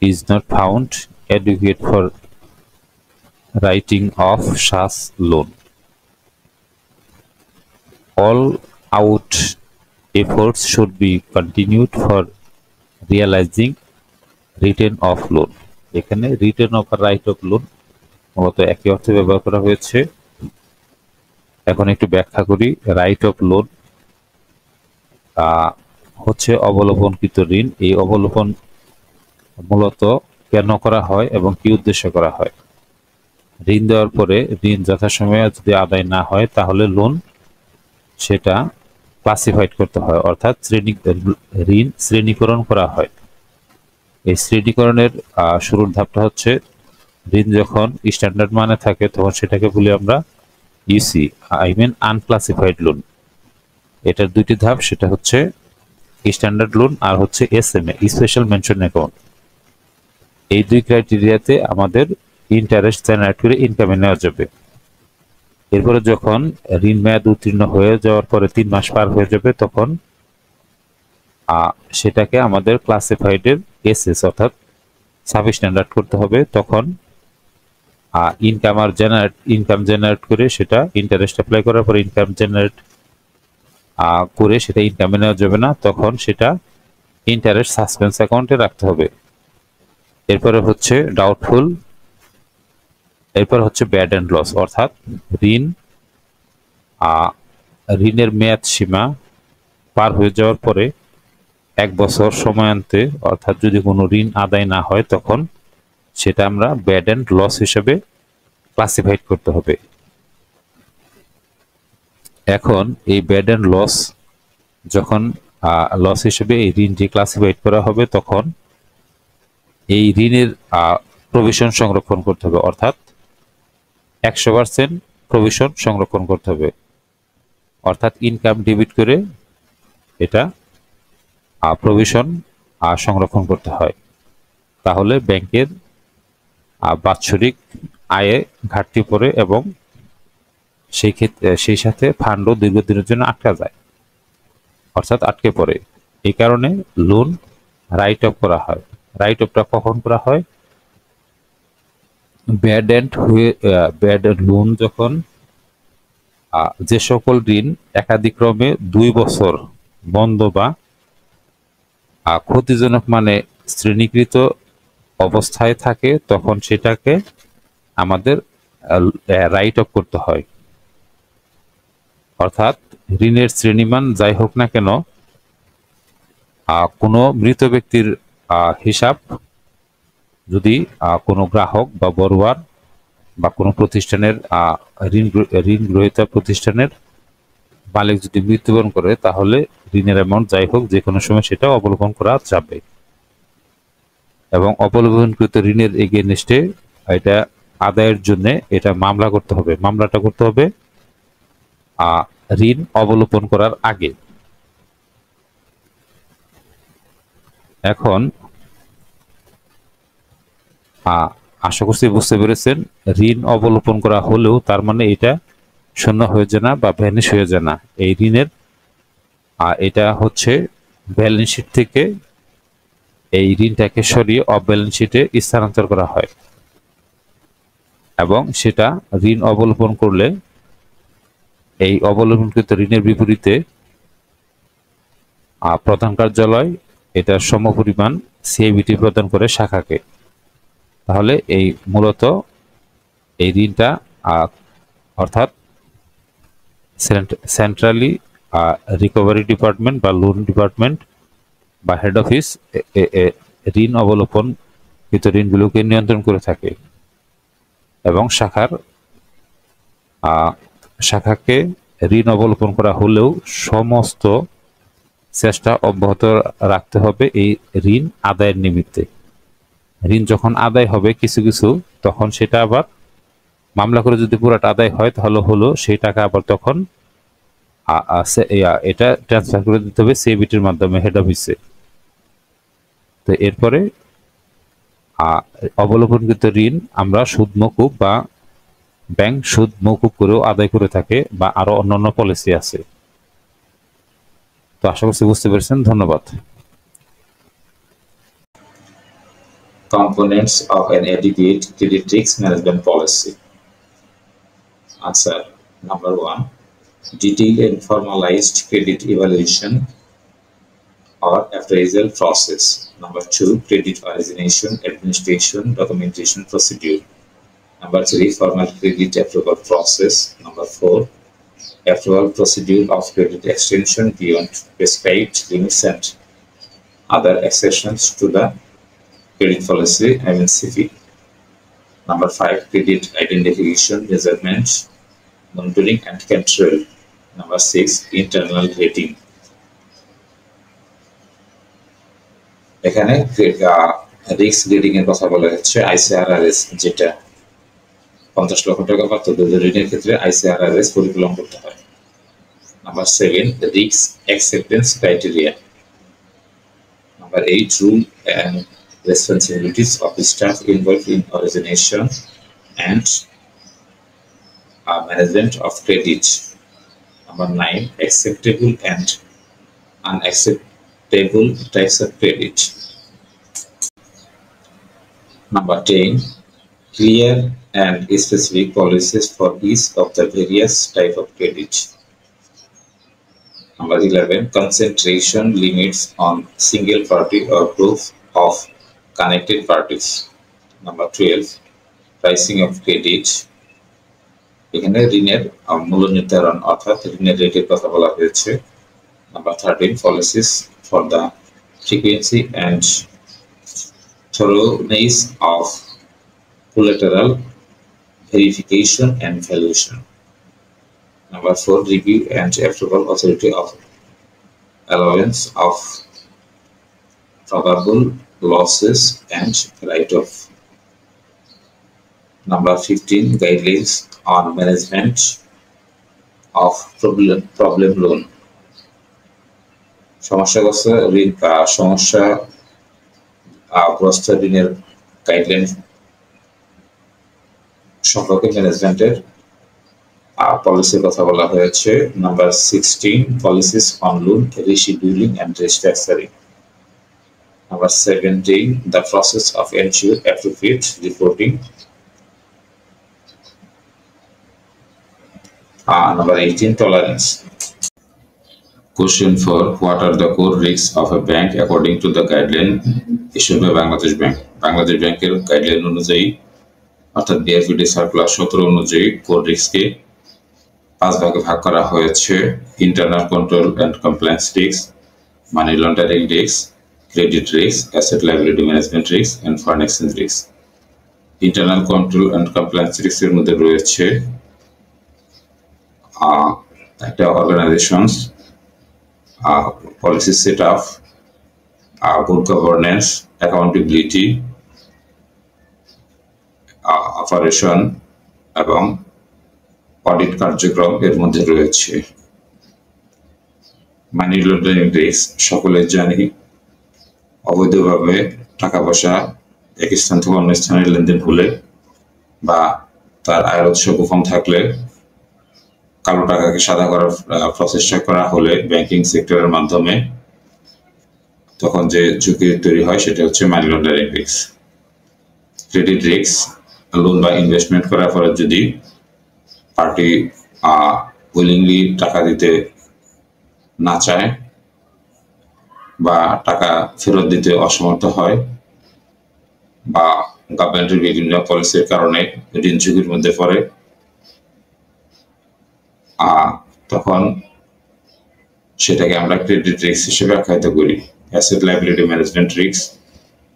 is not found adequate for writing off such loan. All out efforts should be continued for realizing return of loan. এখানে return of right of loan মূলত একই অর্থে ব্যবহার করা হয়েছে। এখন একটু ব্যাখ্যা করি। রাইট অফ লোন হচ্ছে অবলোকনকৃত ঋণ। এই অবলোকন মূলত কেন করা হয় এবং কি উদ্দেশ্যে করা হয়। ঋণ দেওয়ার পরে ঋণ যথাসময়ে যদি আদায় না হয় তাহলে লোন সেটা ক্লাসিফাইড করতে হয়, অর্থাৎ ঋণ শ্রেণীকরণ করা হয়। এই শ্রেণীকরণের শুরুর ধাপটা হচ্ছে ঋণ যখন স্ট্যান্ডার্ড মানে থাকে তখন সেটাকে বলি আমরা ইউসি, আই মিন আনক্লাসিফাইড লোন। এটার দুইটি ধাপ, সেটা হচ্ছে স্ট্যান্ডার্ড লোন আর হচ্ছে এসএমএ, স্পেশাল মেনশন অ্যাকাউন্ট। এই দুই ক্রাইটেরিয়াতে আমাদের ইন্টারেস্ট জেনারেট করে ইনকামে নেওয়া যাবে। এরপরে যখন ঋণ মেয়াদ উত্তীর্ণ হয়ে যাওয়ার পরে 3 মাস পার হয়ে যাবে তখন সেটাকে আমাদের ক্লাসিফাইডের এসএস অর্থাৎ সাব স্ট্যান্ডার্ড করতে হবে। তখন ইনকাম জেনারেট করে সেটা ইন্টারেস্ট অ্যাপ্লাই করার পর ইনকাম জেনারেট করে সেটা ইনকামে নেওয়া যাবে না, তখন সেটা ইন্টারেস্ট সাসপেন্স অ্যাকাউন্টে রাখতে হবে। এরপরে হচ্ছে ডাউটফুল, এরপর হচ্ছে ব্যাড অ্যান্ড লস অর্থাৎ ঋণের মেয়াদ সীমা পার হয়ে যাওয়ার পরে 1 বছর সময়ান্তে অর্থাৎ যদি কোনো ঋণ আদায় না হয় তখন সেটা আমরা ব্যাড অ্যান্ড লস হিসেবে ক্লাসিফাইড করতে হবে। এখন এই ব্যাড অ্যান্ড লস যখন লস হিসেবে এই ঋণটি ক্লাসিফাইড করা হবে তখন এই ঋণের প্রভিশন সংরক্ষণ করতে হবে, অর্থাৎ 100% প্রভিশন সংরক্ষণ করতে হবে, অর্থাৎ ইনকাম ডেবিট করে এটা প্রভিশন সংরক্ষণ করতে হয়। তাহলে ব্যাংকের বাৎসরিক আয়ে ঘাটতি পড়ে এবং সেই সাথে ফান্ডও দীর্ঘদিনের জন্য আটকা যায়, অর্থাৎ আটকে পড়ে। এই কারণে লোন রাইট অফ করা হয়। রাইট অফটা কখন করা হয়? ব্যাড লোন যখন যে সকল ঋণ একাধিক্রমে 2 বছর বন্ধ বা ক্ষতিজনক মানে শ্রেণীকৃত অবস্থায় থাকে তখন সেটাকে আমাদের রাইট অফ করতে হয়। অর্থাৎ ঋণের শ্রেণীমান যাই হোক না কেন কোনো মৃত ব্যক্তির হিসাব যদি কোনো গ্রাহক বা বড়োয়ার বা কোনো প্রতিষ্ঠানের ঋণ গ্রহীতা প্রতিষ্ঠানের মালিক যদি মৃত্যুবরণ করে তাহলে ঋণের অ্যামাউন্ট যাই হোক যে কোনো সময় সেটা অবলোকন করা যাবে এবং অবলোকনকৃত ঋণের এগেইনস্টে এটা আদায়ের জন্য এটা মামলা করতে হবে। মামলাটা করতে হবে ঋণ অবলোকন করার আগে। এখন আশা করছি বুঝতে পেরেছেন, ঋণ অবলোকন করা হলেও তার মানে এটা শূন্য হয়ে যায় না বা ভ্যানিশ হয়ে যায় না। এই ঋণের এটা হচ্ছে ব্যালেন্স শিট থেকে এই ঋণটাকে সরিয়ে অফ ব্যালেন্স শিটে স্থানান্তর করা হয় এবং সেটা ঋণ অবলোকন করলে এই অবলোকনকৃত ঋণের বিপরীতে প্রধান কার্যালয় এটা সমপরিমাণ সিএবিটি প্রদান করে শাখাকে। তাহলে এই মূলত এই ঋণটা অর্থাৎ সেন্ট্রালি রিকভারি ডিপার্টমেন্ট বা লোন ডিপার্টমেন্ট বা হেড অফিস ঋণ অবলোপনকৃত ঋণগুলোকে নিয়ন্ত্রণ করে থাকে এবং শাখাকে ঋণ অবলোপন করা হলেও সমস্ত চেষ্টা অব্যাহত রাখতে হবে এই ঋণ আদায়ের নিমিত্তে। ঋণ যখন আদায় হবে কিছু কিছু, তখন সেটা আবার মামলা করে যদি পুরোটা আদায় হয় তাহলে হলো সেই টাকা আবার তখন এটা ট্রান্সফার করে দিতে হবে সিএবিটির মাধ্যমে হেড অফিসে। তো এরপরে অবলোপনকৃত ঋণ আমরা সুদ মকুব বা ব্যাংক সুদ মকুব করেও আদায় করে থাকে বা আরো অন্যান্য পলিসি আছে। তো আশা করছি বুঝতে পেরেছেন। ধন্যবাদ। Components of an adequate credit risk management policy. Answer. Number 1. Detailed and formalized credit evaluation or appraisal process. Number 2. Credit origination, administration, documentation procedure. Number 3. Formal credit approval process. Number 4. Approval procedure of credit extension beyond prescribed limits and other exceptions to the credit policy, MNCP. Number 5. Credit identification, measurement, monitoring and control. Number 6. Internal rating. এখানে রিস্ক রেটিং এর কথা বলা হচ্ছে আইসিআরআরএস, যেটা 50 লক্ষ টাকা বা ততোধিক ঋণের ক্ষেত্রে আইসিআরআরএস পরিকল্পনা করতে হয়। Number 7. Risk acceptance criteria. Number 8. Rule and responsibilities of the staff involved in origination and management of credit. Number 9. Acceptable and unacceptable types of credit. Number 10. Clear and specific policies for each of the various types of credit. Number 11. Concentration limits on single party or group of connected parties. Number 12. Pricing of credit. এখানে ঋণের মূল্য নির্ধারণ অর্থাৎ ঋণের রেটের কথা বলা হয়েছে। Number 13. Policies for the frequency and thoroughness of collateral verification and valuation. Number 4. Review and approval authority of allowance of probable losses and write-off. Number 15. Guidelines on management of problem loan. সমস্যাগ্রস্ত ঋণ সমস্যাগ্রস্ত ঋণের গাইডলাইন সম্পর্কে ম্যানেজমেন্টের পলিসির কথা বলা হয়েছে। Number 16. Policies on loan rescheduling and restructuring. Number 17. The process of ensure appropriate reporting. Number 18. Tolerance. Question 4. What are the core risks of a bank according to the guideline issued by Bangladesh Bank? Bangladesh Bank এর গাইডলাইন অনুযায়ী অর্থাৎ বিআরপিডি সার্কুলার 17 অনুযায়ী কোর রিস্ককে 5 ভাগে ভাগ করা হয়েছে। Internal control and compliance risk, money laundering risk, credit risk, asset liability management risk and foreign exchange risk. Internal control and compliance রিস্কের মধ্যে রয়েছে একটা organisation's, policy setup, good governance, accountability, operation এবং অডিট কার্যক্রম এর মধ্যে রয়েছে। মানি লন্ডারিং রিস্ক সকলে জানি, অবৈধভাবে টাকা পয়সা এক স্থান থেকে অন্য স্থানে লেনদেন হলে বা তার আয়ের উৎস গোপন থাকলে, কালো টাকাকে সাদা করার প্রচেষ্টা করা হলে ব্যাংকিং সেক্টরের মাধ্যমে তখন যে ঝুঁকি তৈরি হয় সেটা হচ্ছে মানি laundering risk. Credit risk, loan বা ইনভেস্টমেন্ট করার পরে যদি পার্টি উইলিংলি টাকা দিতে না চায় বা টাকা ফেরত দিতে অসমর্থ হয় বা গভর্নমেন্টের বিভিন্ন পলিসির কারণে ঋণ ঝুঁকির মধ্যে পড়ে, তখন সেটাকে আমরা ক্রেডিট রিস্ক হিসেবে আখ্যায়িত করি। অ্যাসেট লায়াবিলিটি ম্যানেজমেন্ট রিস্ক,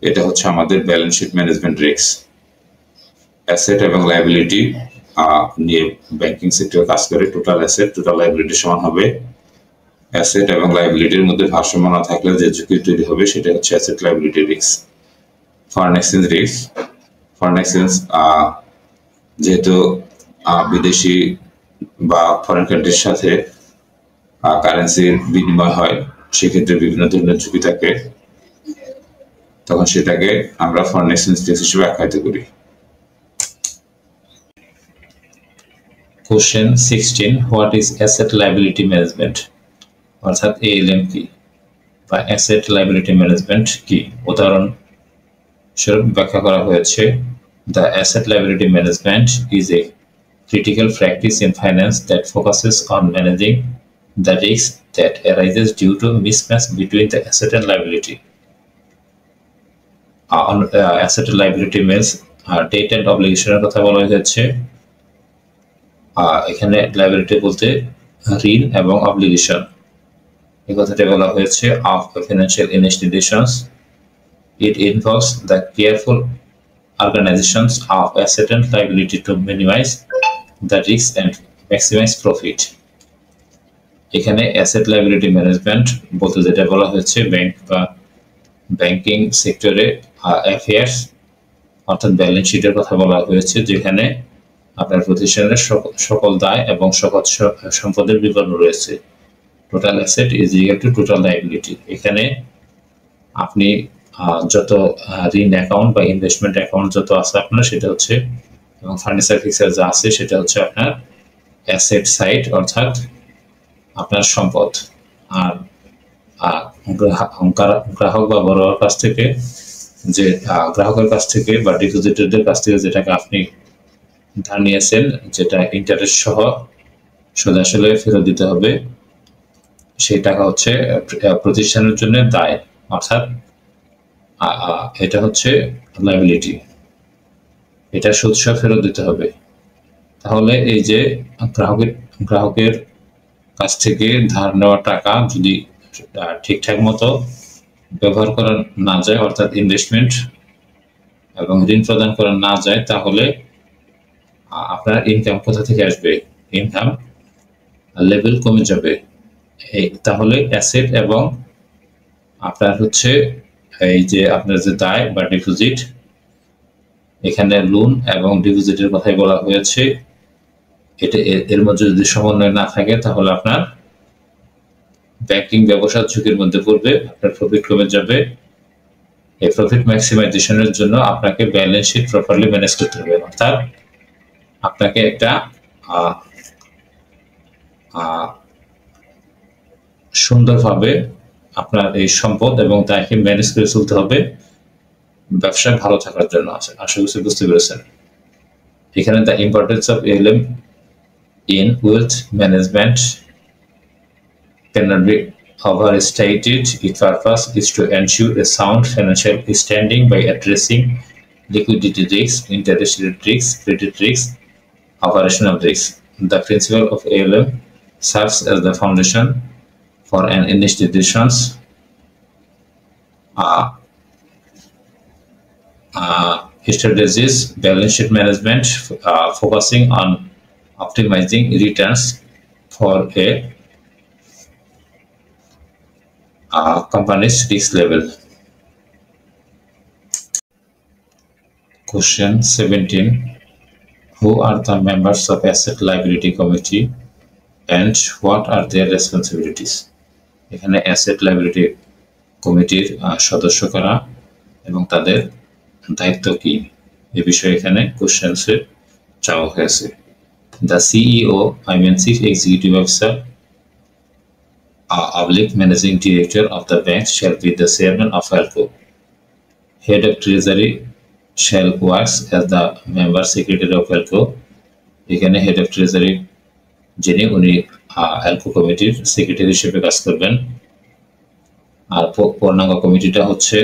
এটা হচ্ছে আমাদের balance sheet management risk. Asset এবং লায়াবিলিটি নিয়ে ব্যাংকিং সেক্টরে কাজ করে। টোটাল অ্যাসেট টোটাল লায়াবিলিটি সমান হবে। অ্যাসেট এবং লায়াবিলিটির মধ্যে ভারসাম্য না থাকলে যে ঝুঁকি তৈরি হবে সেটা হচ্ছে asset liability risk. Foreign exchange risk, foreign exchange যেহেতু বিদেশি বা ফরেন কান্ট্রির সাথে কারেন্সির বিনিময় হয়, সেক্ষেত্রে বিভিন্ন ধরনের ঝুঁকি থাকে, তখন সেটাকে আমরা ফরেন এক্সচেঞ্জ রিস্ক হিসেবে আখ্যায়িত করি। Question 16, what is asset liability management, অর্থাৎ এএলএম কি বা অ্যাসেট লায়াবিলিটি ম্যানেজমেন্ট কি? উদাহরণ স্বরূপ ব্যাখ্যা করা হয়েছে, the asset liability management is a critical practice in finance that focuses on managing the risk that arises due to mismatch between the asset and liability. Asset and liability means debt and obligation এর কথা বলা হয়েছে। এখানে liability বলতে ঋণ এবং obligation, এই কথাটা বলা হয়েছে of financial institutions. It involves the careful organizations of asset and liability to minimize the risk and maximize profit. এখানে অ্যাসেট লায়াবিলিটি ম্যানেজমেন্ট বলতে যেটা বলা হয়েছে ব্যাংক বা ব্যাংকিং সেক্টরে অ্যাফেয়ার্স অর্থাৎ ব্যালেন্স শিটের কথা বলা হয়েছে, যেখানে আপনার প্রতিষ্ঠানের সকল দায় এবং সকল সম্পদের বিবরণ রয়েছে। Total asset is equal to total liability. এখানে আপনি যত ঋণ অ্যাকাউন্ট বা ইনভেস্টমেন্ট অ্যাকাউন্ট যত আছে আপনার, সেটা হচ্ছে, এবং ফার্নিচার ফিক্সার যা আছে সেটা হচ্ছে আপনার অ্যাসেট সাইড অর্থাৎ আপনার সম্পদ। আর গ্রাহক বা বড়োয়ার কাছ থেকে যে গ্রাহকের কাছ থেকে বা ডিপোজিটরদের কাছ থেকে যেটাকে আপনি ধার নিয়েছেন, যেটা ইন্টারেস্ট সহ সোজাসুজি ফেরত দিতে হবে, সেই টাকা হচ্ছে প্রতিষ্ঠানের জন্য দায়, অর্থাৎ এটা হচ্ছে লায়াবিলিটি, এটা সুদ সহ ফেরত দিতে হবে। তাহলে এই যে গ্রাহকের কাছ থেকে ধার নেওয়া টাকা যদি ঠিকঠাক মতো ব্যবহার করা না যায়, অর্থাৎ ইনভেস্টমেন্ট এবং ঋণ প্রদান করা না যায়, তাহলে আপনার ইনকাম কোথা থেকে আসবে? ইনকাম লেভেল কমে যাবে। তাহলে অ্যাসেট এবং আপনার হচ্ছে এই যে আপনার যে দায় বা ডিপোজিট, এখানে লোন এবং ডিপোজিটের কথাই বলা হয়েছে, এটা এর মধ্যে যদি সমন্বয় না থাকে তাহলে আপনার ব্যাংকিং ব্যবসা ঝুঁকির মধ্যে পড়বে, আপনার প্রফিট কমে যাবে। এই প্রফিট ম্যাক্সিমাইজেশনের জন্য আপনাকে ব্যালেন্স শিট প্রপারলি ম্যানেজ করতে হবে, অর্থাৎ আপনাকে একটা সুন্দরভাবে আপনার এই সম্পদ এবং দায়কে ম্যানেজ করে চলতে হবে ব্যবসায় ভালো থাকার জন্য। আশা করছি বুঝতে পেরেছেন। এখানে the importance of এএলএম in wealth management cannot be overstated. Its purpose is to ensure a sound financial standing by addressing liquidity risks, interest rate risks, credit risks, operational risks. The principle of ALM serves as the foundation for an institution's strategies, balance sheet management, focusing on optimizing returns for a company's risk level. Question 17. Who are the members of Asset Liability Committee and what are their responsibilities? এখানে Asset Liability কমিটির সদস্য কারা এবং তাদের দায়িত্ব কি, এই বিষয়ে এখানে কোশ্চেন্সে চাওয়া হয়েছে। The CEO, Chief Executive Officer, Managing Director of the bank shall be the chairman of ALCO. Head of Treasury shall work as the member secretary of ALCO. এখানে Head of Treasury যিনি উনি ALCO কমিটির সেক্রেটারি হিসেবে কাজ করবেন। আর পূর্ণাঙ্গ কমিটিটা হচ্ছে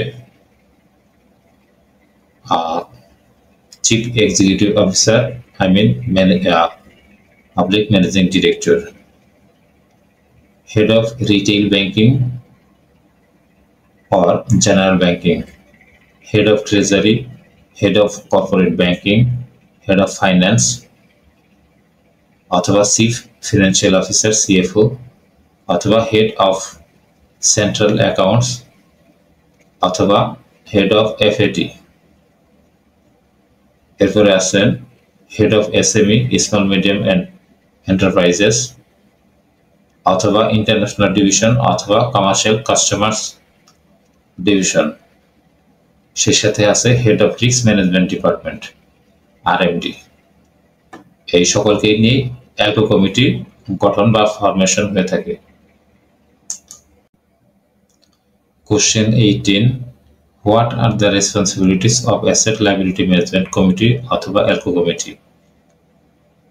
Chief Executive Officer, Public Managing Director. Head of Retail Banking or General Banking. Head of Treasury, Head of Corporate Banking, Head of Finance, অথবা Chief Financial Officer CFO, অথবা Head of Central Accounts, অথবা Head of FAT. এরপরে আছেন Head of SME, Small Medium and Enterprises, অথবা International Division, অথবা Commercial Customers Division. সে সাথে আছে Head of Risk Management Department, RMD. এই সকলকে নিয়ে অ্যালকো কমিটি গঠন বা ফরমেশন হয়ে থাকে। Question 18. What are the responsibilities of Asset Liability Management Committee অথবা অ্যালকো কমিটি?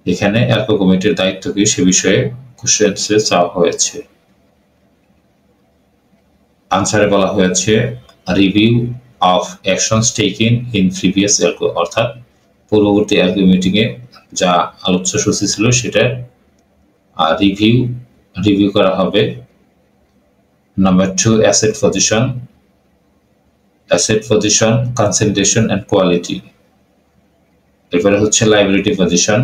এখানে অ্যালকো কমিটির দায়িত্ব কি সে বিষয়ে কোশ্চেন্সে চাওয়া হয়েছে। আনসারে বলা হয়েছে review of actions taken in previous ALCO, অর্থাৎ পূর্ববর্তী অ্যালকো মিটিং এ যা আলোচ্য সূচি ছিল সেটা রিভিউ করা হবে। Number 2, asset position, concentration and quality. এরপরে হচ্ছে লাইবিলিটি পজিশন,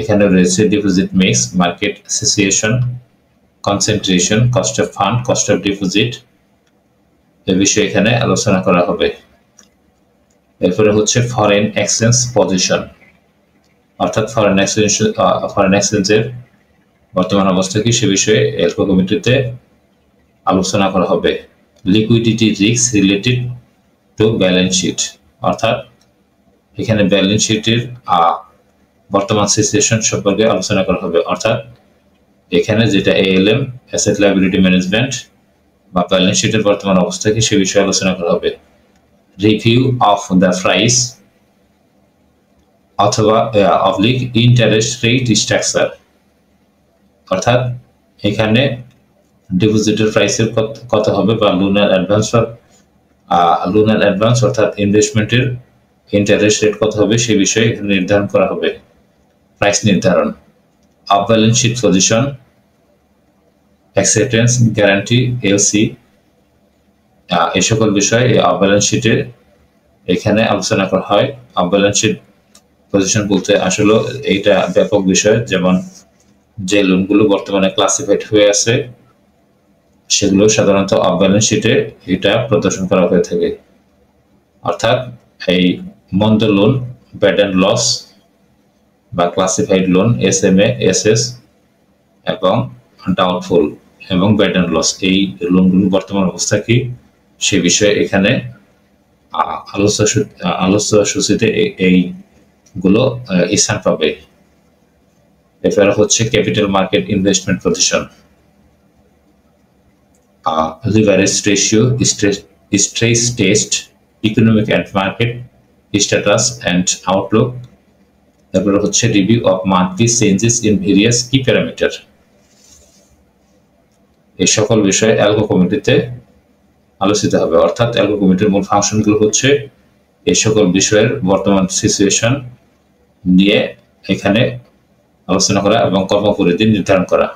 এখানে রয়েছে deposit mix, market situation, concentration, cost of fund, cost of deposit, এই বিষয়ে এখানে আলোচনা করা হবে। এরপরে হচ্ছে ফরেন এক্সচেঞ্জ পজিশন, অর্থাৎ ফরেন এক্সচেঞ্জের বর্তমান অবস্থা কি সে বিষয়ে অ্যালকো কমিটিতে আলোচনা করা হবে। Liquidity risk related to balance sheet, অর্থাৎ এখানে ব্যালেন্স শিটের বর্তমান সিচুয়েশন সম্পর্কে আলোচনা করা হবে, অর্থাৎ এখানে যেটা ALM অ্যাসেট লায়াবিলিটি ম্যানেজমেন্ট বা ব্যালেন্স শিটের বর্তমান অবস্থা কি সে বিষয়ে আলোচনা করা হবে। রিভিউ অফ দ্য প্রাইস অথবা ইন্টারেস্ট রেট স্ট্রাকচার, অর্থাৎ এখানে ডিপোজিটের প্রাইসের কত হবে বা লোনার অ্যাডভান্স অর্থাৎ ইনভেস্টমেন্টের ইন্টারেস্ট রেট কত হবে সে বিষয়ে এখানে নির্ধারণ করা হবে, প্রাইস নির্ধারণ। Off balance sheet position, acceptance guarantee, LC, এই সকল বিষয়ে অফ ব্যালেন্স শিটে এখানে আলোচনা করা হয়। অফ ব্যালেন্স শিট পজিশন বলতে আসলে এইটা ব্যাপক বিষয়, যেমন যে লোনগুলো বর্তমানে ক্লাসিফাইড হয়ে আছে সেগুলো সাধারণত অফ ব্যালেন্স শিটে এটা প্রদর্শন করা হয়ে থাকে, অর্থাৎ এই মন্দ লোন, ব্যাড অ্যান্ড লস বা ক্লাসিফাইড লোন, SMA, SS এবং ডাউটফুল এবং ব্যাড অ্যান্ড লস, এই লোনগুলো বর্তমান অবস্থা কি সে বিষয়ে এখানে আলোচ্য সূচিতে এইগুলো স্থান পাবে। এরপরে হচ্ছে capital market investment position, leverage ratio, stress test, economic and market status and outlook. তারপরে হচ্ছে review of monthly changes in various কি প্যারামিটার। এই সকল বিষয়ে অ্যালকো কমিটিতে আলোচিত হবে, অর্থাৎ অ্যালকো কমিটির মূল ফাংশনগুলো হচ্ছে এই সকল বিষয়ের বর্তমান সিচুয়েশন নিয়ে এখানে আলোচনা করা এবং কর্মপরিধি নির্ধারণ করা।